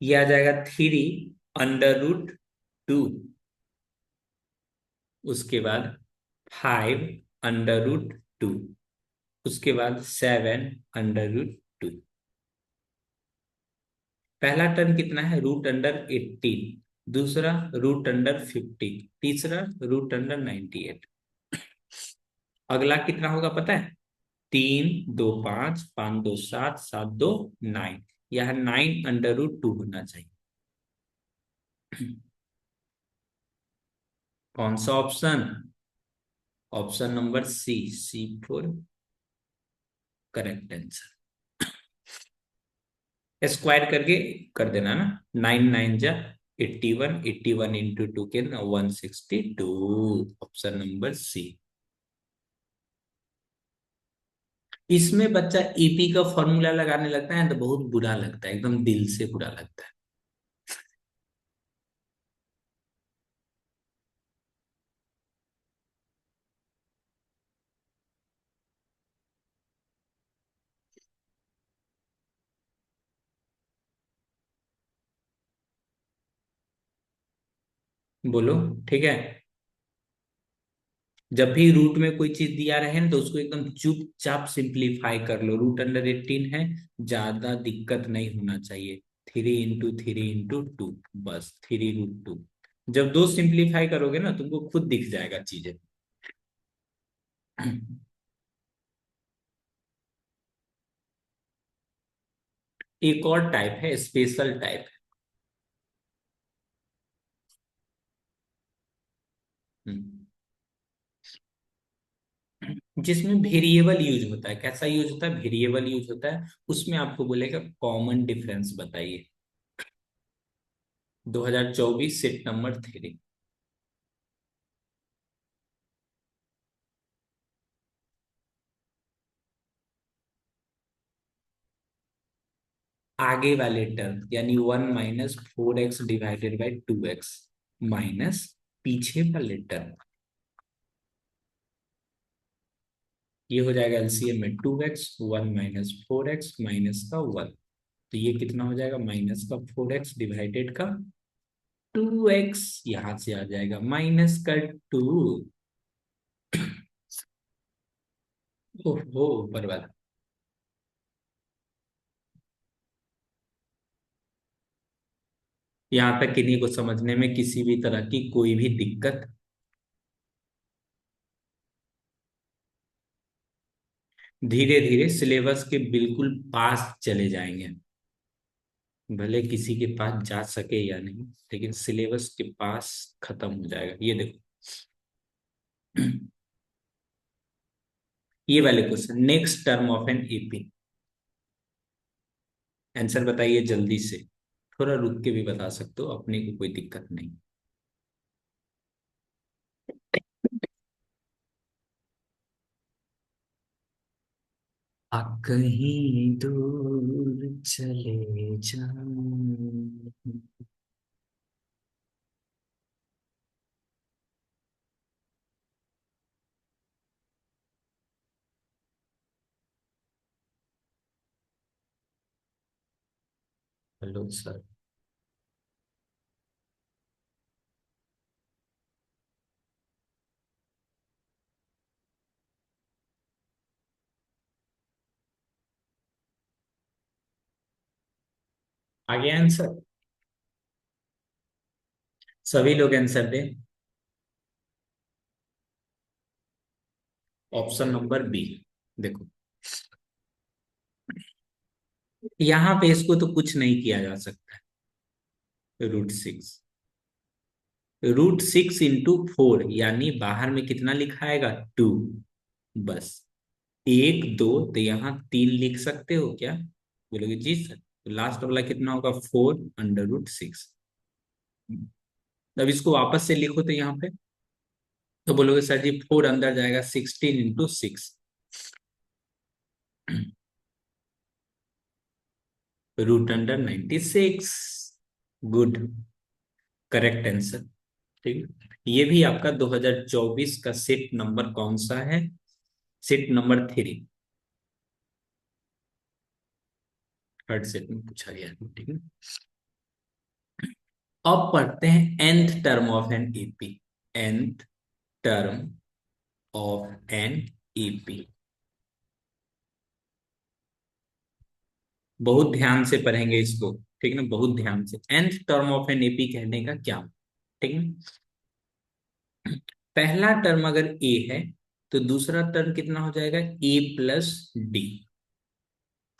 ये आ जाएगा 3√2, उसके बाद 5√2, उसके बाद 7√2। पहला टर्म कितना है, √18, दूसरा √15, तीसरा √98। अगला कितना होगा पता है? 3 2 5, 5 2 7, 7 2 9। यह 9√2 होना चाहिए। कौन सा option? Option number C4 correct answer. Square करके कर देना ना, 9 9 जा 81, 81 इंटू 2 के ना 162। Option number C। इसमें बच्चा ईपी का फॉर्मूला लगाने लगता है तो बहुत बुरा लगता है, एकदम दिल से बुरा लगता है। बोलो, ठीक है। जब भी रूट में कोई चीज दिया रहे ना तो उसको एकदम चुपचाप सिंप्लीफाई कर लो। √18 है, ज्यादा दिक्कत नहीं होना चाहिए। 3 × 3 × 2, बस 3√2। जब दो सिंप्लीफाई करोगे ना तुमको खुद दिख जाएगा चीजें। एक और टाइप है, स्पेशल टाइप, जिसमें वेरिएबल यूज होता है। कैसा यूज होता है? वेरिएबल यूज होता है। उसमें आपको बोलेगा कॉमन डिफरेंस बताइए। 2024 सेट नंबर 3। आगे वाले टर्म यानी 1 - 4x/2x माइनस पीछे वाले टर्म, ये हो जाएगा एलसीएम में 2x, 1 - 4x माइनस का 1। तो ये कितना हो जाएगा, माइनस का 4x डिवाइडेड का 2x, यहां से आ जाएगा माइनस का 2। ओहो बर्बाद। यहाँ तक किन्हीं को समझने में किसी भी तरह की कोई भी दिक्कत? धीरे धीरे सिलेबस के बिल्कुल पास चले जाएंगे। भले किसी के पास जा सके या नहीं, लेकिन सिलेबस के पास खत्म हो जाएगा। ये देखो, ये वाले question, next term of an AP. Answer बताइए जल्दी से। थोड़ा रुक के भी बता सकते हो, अपने को कोई दिक्कत नहीं। आ कहीं दूर चले जाऊं। Hello sir. आ गया आंसर? सभी लोग आंसर दें। Option number b. देखो, यहाँ पे इसको तो कुछ नहीं किया जा सकता है। √6, √6 × 4, यानी बाहर में कितना लिखा आएगा? 2। बस, 1 2, तो यहाँ 3 लिख सकते हो क्या? बोलोगे जी सर। तो लास्ट वाला कितना होगा? 4√6। अब इसको वापस से लिखो तो यहाँ पे, तो बोलोगे सर जी 4 अंदर जाएगा, 16 × 6, √96। Good, correct answer. ठीक है, ये भी आपका 2024 का सेट नंबर कौन सा है? सेट नंबर 3, थर्ड सेट में पूछा गया है। ठीक है, अब पढ़ते हैं nth term of n AP. nth term of n AP, बहुत ध्यान से पढ़ेंगे इसको। ठीक है ना, बहुत ध्यान से। nth term of n AP कहने का क्या? ठीक है, पहला टर्म अगर ए है तो दूसरा टर्म कितना हो जाएगा? A+D।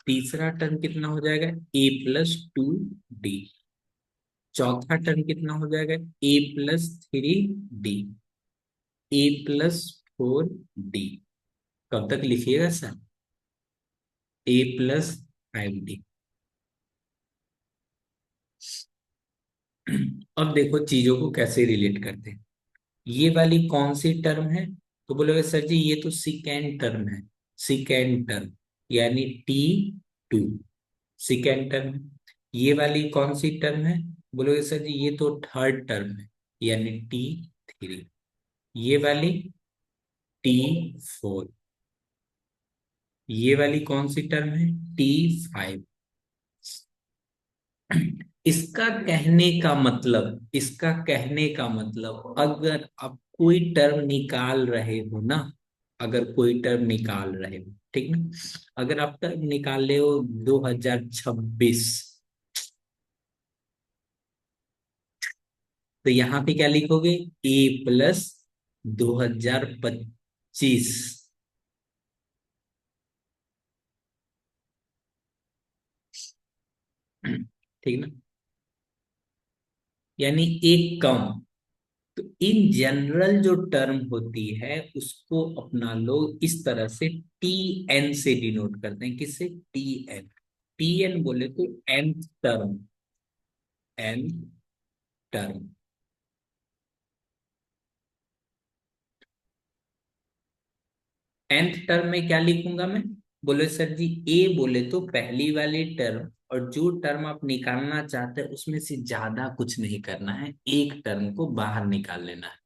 तीसरा टर्म कितना हो जाएगा? A+2D। चौथा टर्म कितना हो जाएगा? A+3D। A+4D। कब तक लिखिएगा सर? A+5D। अब देखो चीजों को कैसे रिलेट करते हैं। ये वाली कौन सी टर्म है? तो बोलोगे सर जी ये तो सेकेंड टर्म है। सेकेंड टर्म यानी T2, सेकेंड टर्म है। ये वाली कौन सी टर्म है? बोलोगे सर जी ये तो थर्ड टर्म है, यानी T3। ये वाली T4। ये वाली कौन सी टर्म है? T5। इसका कहने का मतलब अगर आप कोई टर्म निकाल रहे हो ना, अगर कोई टर्म निकाल रहे हो, ठीक ना, अगर आप टर्म निकाल रहे हो 2026, तो यहाँ पे क्या लिखोगे? A+2025। ठीक ना, यानी एक कम। तो इन जनरल जो टर्म होती है उसको अपना लोग इस तरह से TN से डिनोट करते हैं। किससे? TN। TN बोले तो n term, n term. nth term में क्या लिखूंगा मैं? बोले सर जी ए बोले तो पहली वाली टर्म, और जो टर्म आप निकालना चाहते हैं उसमें से ज्यादा कुछ नहीं करना है, एक टर्म को बाहर निकाल लेना है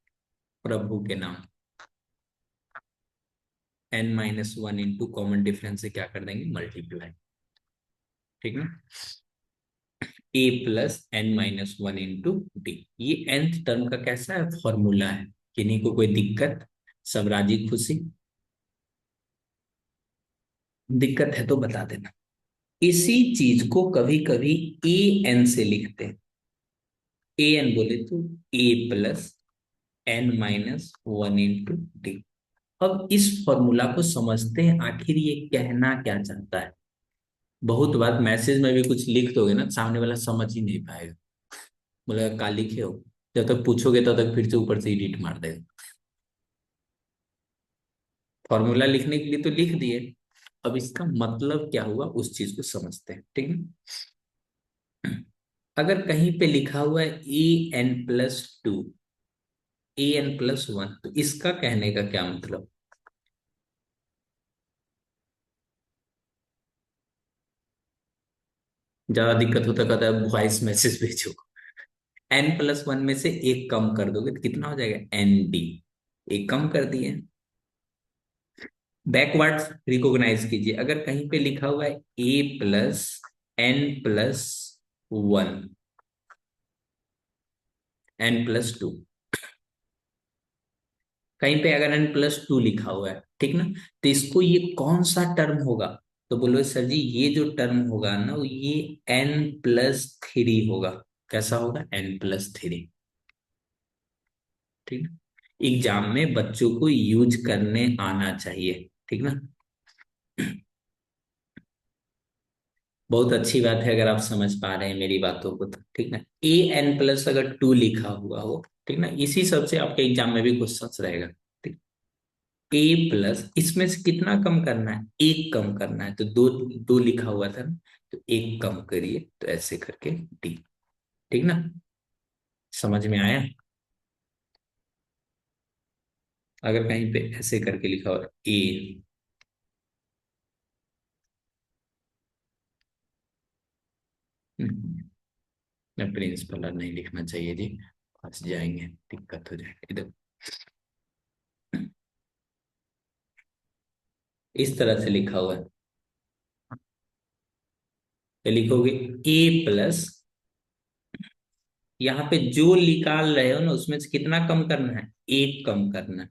प्रभु के नाम। n-1 इंटू कॉमन डिफरेंस से क्या कर देंगे? मल्टीप्लाई। ठीक है, A+n-1 इंटू डी। ये nth टर्म का कैसा है? फॉर्मूला है। किन्हीं को कोई दिक्कत? सब राजी खुशी? दिक्कत है तो बता देना। इसी चीज को कभी कभी an से लिखते हैं। an बोले तो A+n-1 इंटू डी। अब इस फॉर्मूला को समझते हैं, आखिर ये कहना क्या चाहता है। बहुत बार मैसेज में भी कुछ लिख दोगे ना, सामने वाला समझ ही नहीं पाएगा, बोलेगा का लिखे हो। जब तक पूछोगे तब तक फिर से ऊपर से एडिट मार देगा। फॉर्मूला लिखने के लिए तो लिख दिए, अब इसका मतलब क्या हुआ उस चीज को समझते हैं। ठीक है, अगर कहीं पे लिखा हुआ है an+2, an+1, तो इसका कहने का क्या मतलब? ज्यादा दिक्कत होता कहता है वॉइस मैसेज भेजो। n+1 में से एक कम कर दोगे तो कितना हो जाएगा? ND। एक कम कर दिए। बैकवर्ड रिकॉग्नाइज कीजिए, अगर कहीं पे लिखा हुआ है A+n+1, 1 n+2। कहीं पे अगर n+2 लिखा हुआ है, ठीक ना, तो इसको ये कौन सा टर्म होगा? तो बोलो सर जी ये जो टर्म होगा ना, वो ये n+3 होगा। कैसा होगा? n+3। ठीक ना। एग्जाम में बच्चों को यूज करने आना चाहिए, ठीक ना। बहुत अच्छी बात है अगर आप समझ पा रहे हैं मेरी बातों को, तो ठीक ना। an+ अगर 2 लिखा हुआ हो, ठीक ना, इसी सब से आपके एग्जाम में भी क्वेश्चन रहेगा। ठीक। a+ इसमें से कितना कम करना है? एक कम करना है, तो दो, दो लिखा हुआ था ना, तो एक कम करिए, तो ऐसे करके d। ठीक ना। समझ में आया? अगर कहीं पे ऐसे करके लिखा हो a, प्रिंसिपल नहीं लिखना चाहिए जी, फंस जाएंगे, दिक्कत हो जाएगी इधर। इस तरह से लिखा हुआ है, तो लिखोगे a+, यहाँ पे जो निकाल रहे हो ना उसमें से कितना कम करना है? एक कम करना है।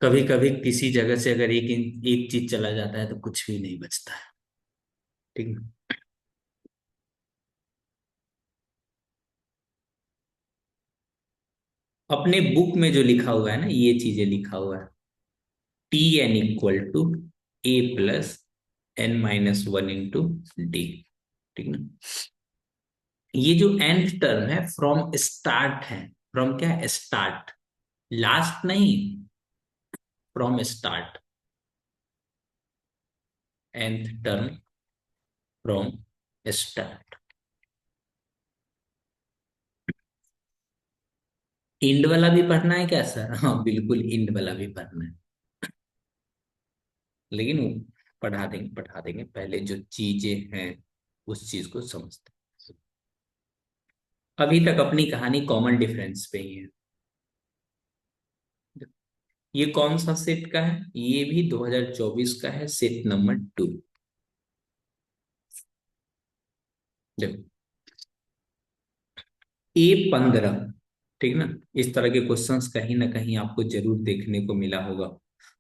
कभी कभी किसी जगह से अगर एक एक चीज चला जाता है तो कुछ भी नहीं बचता है। ठीक है। अपने बुक में जो लिखा हुआ है ना, ये चीजें लिखा हुआ है, Tn = a+n-1 × d। ठीक ना। ये जो nth टर्म है फ्रॉम स्टार्ट है। फ्रॉम क्या है? स्टार्ट, लास्ट नहीं, from start. nth term from start. End वाला भी पढ़ना है क्या सर? हाँ बिल्कुल, इंड वाला भी पढ़ना है, लेकिन वो पढ़ा देंगे, पहले जो चीजें हैं उस चीज को समझते हैं। अभी तक अपनी कहानी कॉमन डिफरेंस पे ही है। ये कौन सा सेट का है? ये भी 2024 का है, सेट नंबर 2। देखो A15, ठीक ना, इस तरह के क्वेश्चंस कहीं ना कहीं आपको जरूर देखने को मिला होगा।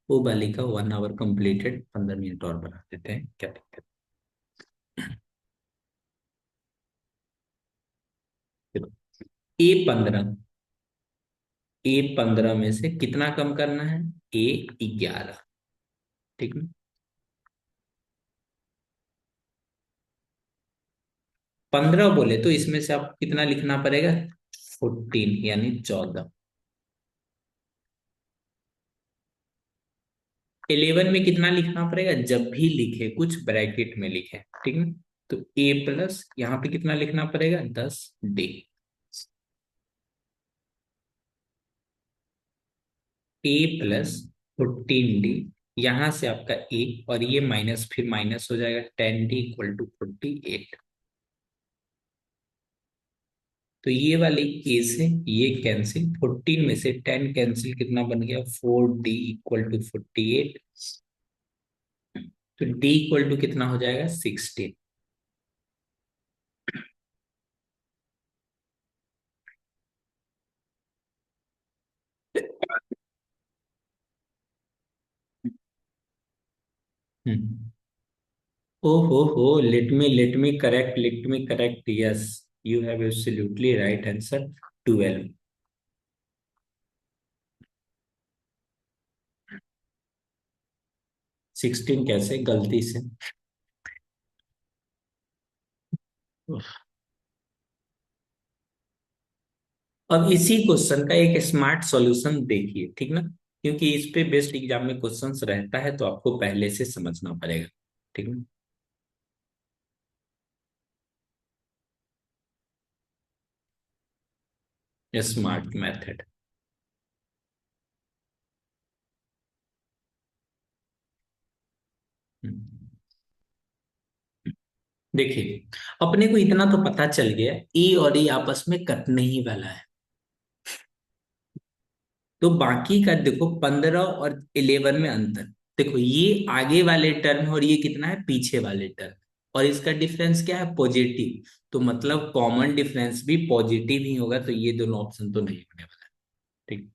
वो बालिका 1 आवर कंप्लीटेड, 15 मिनट और बढ़ा देते हैं, क्या दिक्कत? A15, A15 में से कितना कम करना है? A11। ठीक ना। 15 बोले तो इसमें से आपको कितना लिखना पड़ेगा? 14, यानी 14। 11 में कितना लिखना पड़ेगा? जब भी लिखे कुछ ब्रैकेट में लिखे, ठीक ना। तो A+, यहाँ पे कितना लिखना पड़ेगा? 10d। A+14d, यहां से आपका a, और ये माइनस, फिर माइनस हो जाएगा, 10d = 48। तो ये वाली a से ये कैंसिल, 14 में से 10 कैंसिल, कितना बन गया? 4d = 48। तो d कितना हो जाएगा? 16। हम्म। ओ हो, let me correct, yes, you have absolutely right answer, 12। 16 कैसे गलती से? अब इसी क्वेश्चन का एक स्मार्ट सॉल्यूशन देखिए, ठीक ना, क्योंकि इस पे बेस्ड एग्जाम में क्वेश्चंस रहता है, तो आपको पहले से समझना पड़ेगा, ठीक ना। Smart method. देखिए, अपने को इतना तो पता चल गया, ए और ए आपस में कटने ही वाला है। तो बाकी का देखो, 15 और 11 में अंतर, देखो ये आगे वाले टर्म है और ये कितना है, पीछे वाले टर्म, और इसका डिफरेंस क्या है, पॉजिटिव। तो मतलब कॉमन डिफरेंस भी पॉजिटिव ही होगा, तो ये दोनों ऑप्शन तो नहीं होने वाला। ठीक।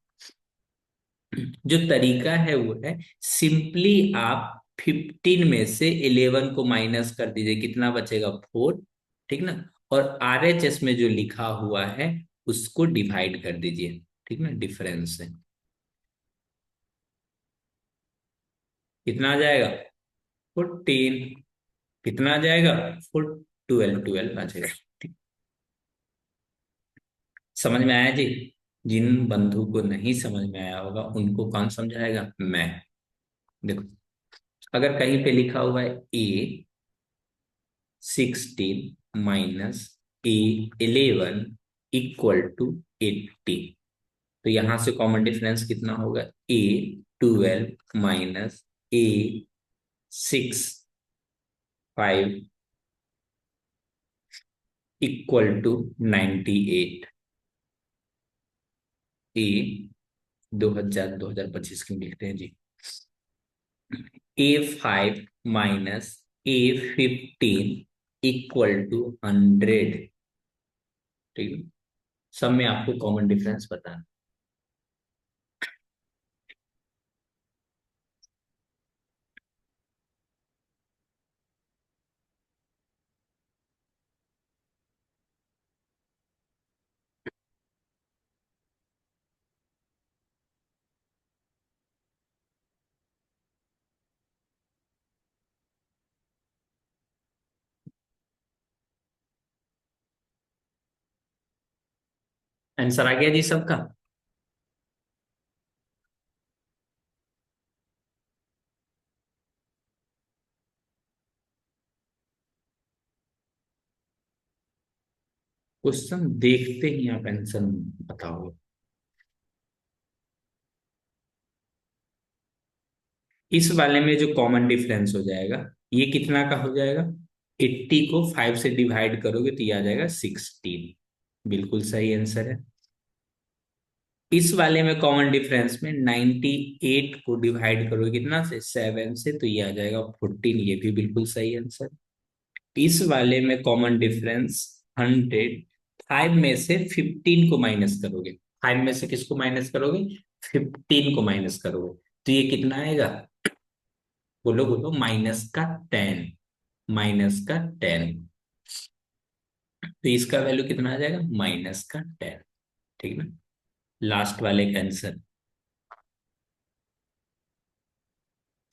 जो तरीका है वो है, सिंपली आप 15 में से 11 को माइनस कर दीजिए, कितना बचेगा, 4। ठीक ना। और आरएचएस में जो लिखा हुआ है उसको डिवाइड कर दीजिए, ठीक ना, डिफरेंस से कितना आ जाएगा, 14। कितना आ जाएगा, 4, 12 आ जाएगा। ठीक। समझ में आया जी। जिन बंधु को नहीं समझ में आया होगा उनको कौन समझाएगा, मैं। देखो, अगर कहीं पे लिखा हुआ है A16 minus A11 equal to 80, तो यहां से कॉमन डिफरेंस कितना होगा, A12 minus A65 equal to 98। ए 2025 क्यों लिखते हैं जी। A5 minus A15 equal to 100। ठीक है। सब में आपको कॉमन डिफरेंस बताना। आंसर आ गया जी सबका। क्वेश्चन देखते ही आप आंसर बताओगे। इस वाले में जो कॉमन डिफरेंस हो जाएगा, ये कितना का हो जाएगा, 80 को 5 से डिवाइड करोगे तो ये आ जाएगा 16। बिल्कुल सही आंसर है। इस वाले में कॉमन डिफरेंस में 98 को डिवाइड करोगे कितना से, 7 से, तो ये आ जाएगा 14। ये भी बिल्कुल सही आंसर। इस वाले में कॉमन डिफरेंस 100, 5 में से 15 को माइनस करोगे, 5 में से किसको माइनस करोगे, 15 को माइनस करोगे, तो ये कितना आएगा, बोलो बोलो, -10। -10। तो इसका वैल्यू कितना आ जाएगा, -10। ठीक ना। लास्ट वाले का आंसर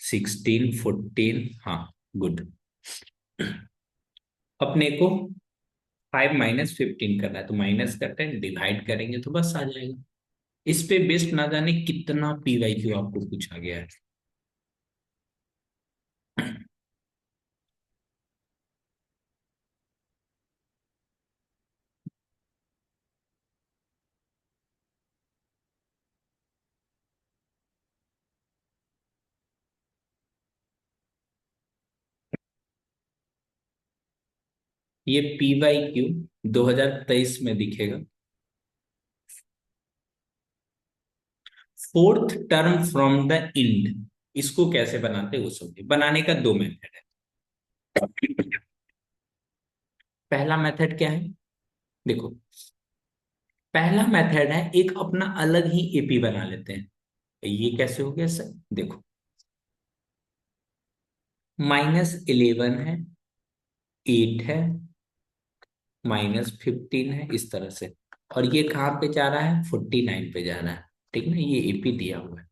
16, 14। हाँ, गुड। अपने को 5 - 15 करना है, तो माइनस करते हैं, डिवाइड करेंगे तो बस आ जाएगा। इस पे बेस्ड ना जाने कितना पीवाईक्यू आपको पूछा गया है। ये पीवाईक्यू 2023 में दिखेगा। Fourth term from the end, इसको कैसे बनाते हैं वो समझिए। बनाने का दो मेथड है। पहला मेथड क्या है, देखो, पहला मेथड है एक अपना अलग ही एपी बना लेते हैं। ये कैसे हो गया सर, देखो, -11 है, 8 है, -15 है, इस तरह से। और ये कहाँ पे जा रहा है, 49 पे जा रहा है। ठीक ना, ये एपी दिया हुआ है।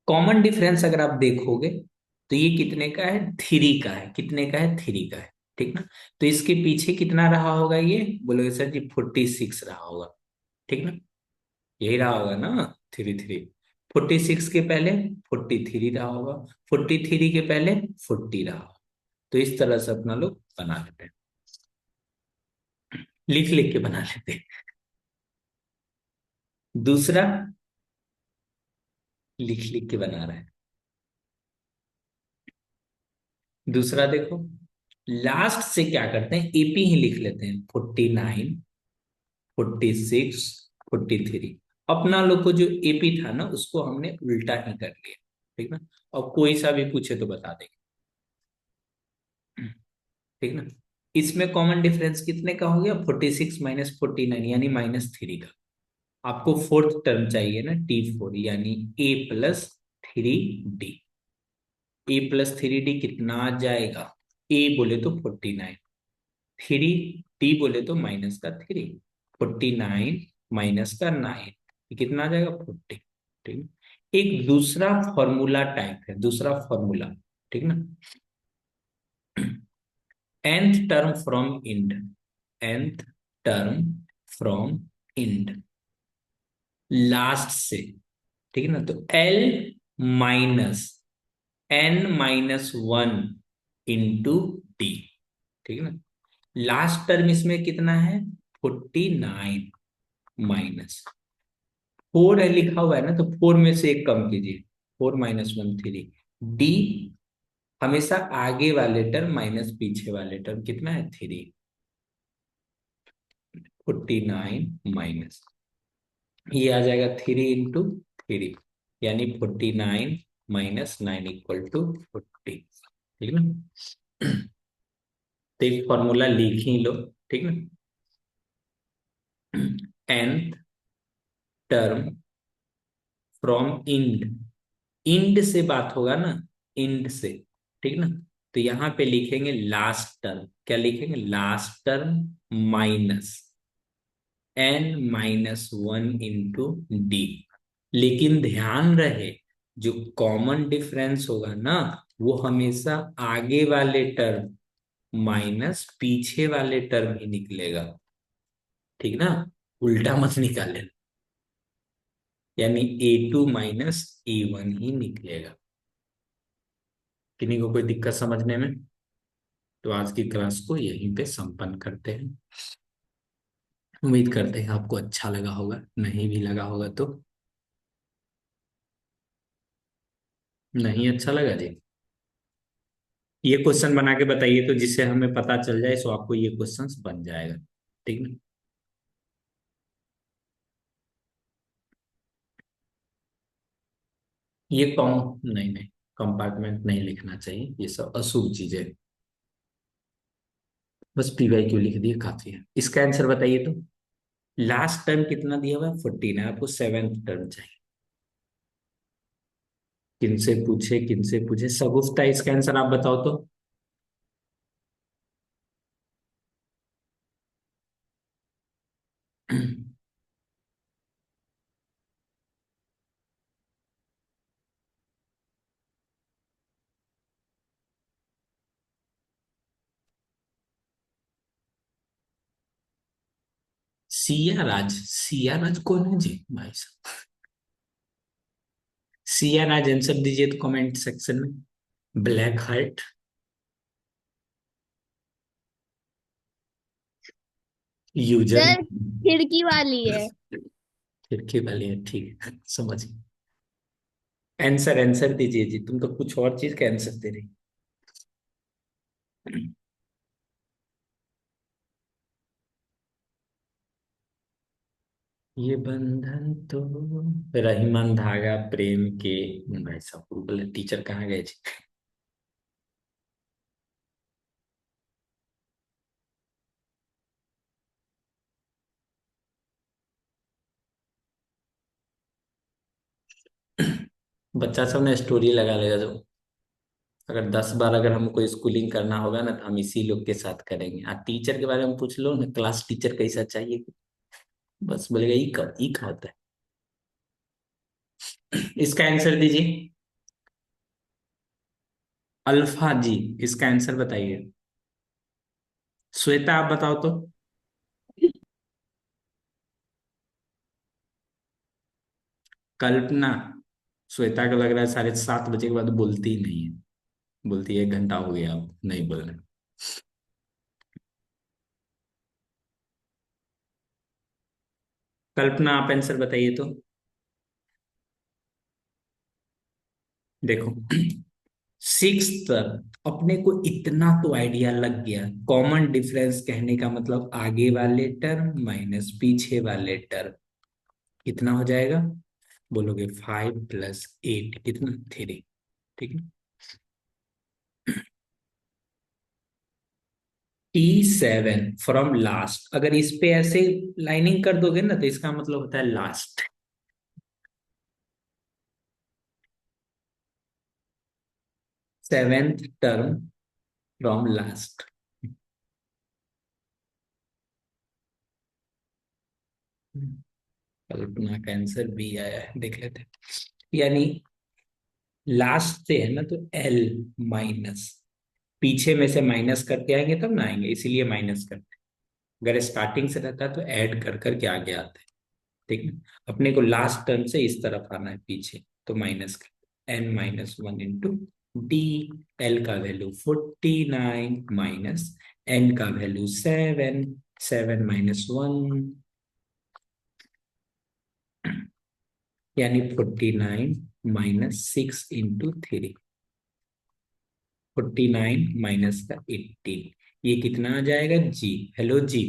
कॉमन डिफरेंस अगर आप देखोगे तो ये कितने का है, 3 का है। कितने का है, 3 का है। ठीक ना। तो इसके पीछे कितना रहा होगा, ये बोलोगे सर जी 46 रहा होगा। ठीक ना, यही रहा होगा ना, 3 3। 46 के पहले 43 रहा होगा, 43 के पहले 40 रहा होगा। तो इस तरह से अपना लोग बना लेते हैं, लिख लिख के बना लेते हैं। दूसरा, लिख लिख के बना रहे हैं। दूसरा देखो, लास्ट से क्या करते हैं, एपी ही लिख लेते हैं, 49, 46, 43। अपना लोग को जो एपी था ना उसको हमने उल्टा ही कर लिया। ठीक ना। और कोई सा भी पूछे तो बता देंगे, ठीक ना। इसमें कॉमन डिफरेंस कितने का हो गया, 46 माइनस 49 यानी -3 का। आपको फोर्थ टर्म चाहिए ना, T4 यानी A+3D। A+3D कितना आ जाएगा, A बोले तो 49, 3D बोले तो -3, 49 -9, ये कितना आ जाएगा 40, ठीक। एक दूसरा फॉर्मूला टाइप है, दूसरा फॉर्मूला, ठीक ना। nth term from end, nth term from end, last से, ठीक है ना। तो L minus n-1 into D, ठीक है ना। लास्ट टर्म इसमें कितना है, 49 माइनस 4 है लिखा हुआ है ना, तो 4 में से एक कम कीजिए, 4 - 1 3। डी हमेशा आगे वाले टर्म माइनस पीछे वाले टर्म, कितना है 3, 49 माइनस, ये आ जाएगा 3 × 3 यानी 49 -9 = 40, ठीक है ना। तो एक फॉर्मूला लिख ही लो, ठीक ना। nth term from end, end से बात होगा ना, इंड से, ठीक ना। तो यहां पे लिखेंगे लास्ट टर्म, क्या लिखेंगे, last term minus n-1 into D. लेकिन ध्यान रहे, जो कॉमन डिफरेंस होगा ना, वो हमेशा आगे वाले टर्म माइनस पीछे वाले टर्म ही निकलेगा, ठीक ना। उल्टा मत निकाले, यानी A2 - A1 ही निकलेगा। किन्हीं को कोई दिक्कत समझने में, तो आज की क्लास को यहीं पे संपन्न करते हैं। उम्मीद करते हैं आपको अच्छा लगा होगा, नहीं भी लगा होगा तो नहीं अच्छा लगा जी, ये क्वेश्चन बना के बताइए, तो जिससे हमें पता चल जाए, सो आपको ये क्वेश्चंस बन जाएगा, ठीक ना। ये कॉम नहीं नहीं, कंपार्टमेंट नहीं लिखना चाहिए, ये सब अशुभ चीजें, बस PYQ लिख दिए काफी है। इसका आंसर बताइए तो, लास्ट टर्म कितना दिया हुआ है 14 है, आपको सेवेंथ टर्म चाहिए। किनसे पूछे, किनसे पूछे, सगुफ्ता इसका आंसर आप बताओ तो। सिया राज कौन है जी भाई साहब, सिया राज आंसर दीजिए तो कमेंट सेक्शन में। ब्लैक हार्ट, यूजर, सर खिड़की वाली है। खिड़की वाली है, ठीक है समझ। आंसर आंसर दीजिए जी, तुम तो कुछ और चीज का आंसर दे रही। ये बंधन तो रहीमन धागा प्रेम के, भाई साहब बोले टीचर कहाँ गए जी। बच्चा सब ने स्टोरी लगा लेगा जो, अगर 10 बार अगर हमको स्कूलिंग करना होगा ना, तो हम इसी लोग के साथ करेंगे। टीचर के बारे में पूछ लो ना, क्लास टीचर कैसा चाहिए, बस बोलेगा ई का होता है। इसका आंसर दीजिए, अल्फा जी, इसका आंसर बताइए। श्वेता आप बताओ तो। कल्पना, श्वेता को लग रहा है 7:30 बजे के बाद बोलती ही नहीं है, बोलती है 1 घंटा हो गया अब नहीं बोल रहे। कल्पना आप आंसर बताइए तो। देखो, सिक्स अपने को इतना तो आइडिया लग गया, कॉमन डिफरेंस कहने का मतलब आगे वाले टर्म माइनस पीछे वाले टर्म, कितना हो जाएगा, बोलोगे 5 + 8 कितना 3, ठीक है। T7 फ्रॉम लास्ट, अगर इस पे ऐसे लाइनिंग कर दोगे ना तो इसका मतलब होता है last. Seventh term from last. Kalpana का आंसर बी आया है, देख लेते हैं। यानी लास्ट से है ना, तो एल माइनस, पीछे में से माइनस करके आएंगे तब ना आएंगे, इसीलिए माइनस करते हैं। अगर स्टार्टिंग से रहता तो ऐड कर करके आगे आते हैं। ठीक है, अपने को लास्ट टर्म से इस तरफ आना है पीछे, तो माइनस कर n-1 इंटू डी। एल का वैल्यू 49 माइनस एन का वैल्यू 7, 7 - 1, यानी 49 - 6 इंटू 3, 49 माइनस का 18, ये कितना आ जाएगा जी। हेलो जी,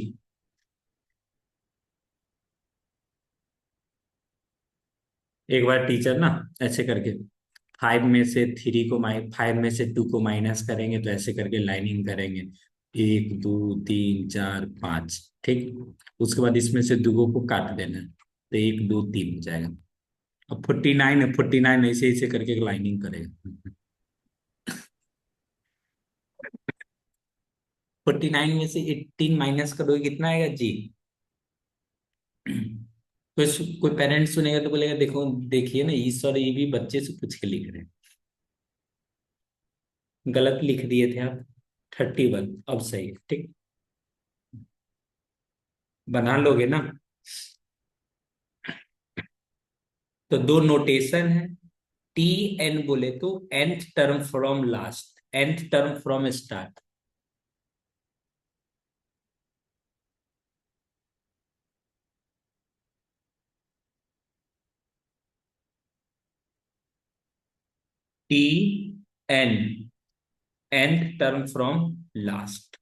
एक बार टीचर ना ऐसे करके 5 में से 2 को माइनस करेंगे तो ऐसे करके लाइनिंग करेंगे, 1 2 3 4 5, ठीक। उसके बाद इसमें से 2 को काट देना है, तो 1 2 3 हो जाएगा। अब 49 है, 49 ऐसे ऐसे करके लाइनिंग करेगा। 49 में से 18 माइनस करोगे कितना आएगा जी। कोई पेरेंट्स सुनेगा तो बोलेगा देखो देखिए ना, इस और ये भी बच्चे से पूछ के लिख रहे हैं, गलत लिख दिए थे आप। 31 अब सही है, ठीक। बना लोगे ना। तो दो नोटेशन है। टी एन बोले तो nth term from last, nth term from start. T n, nth term from last.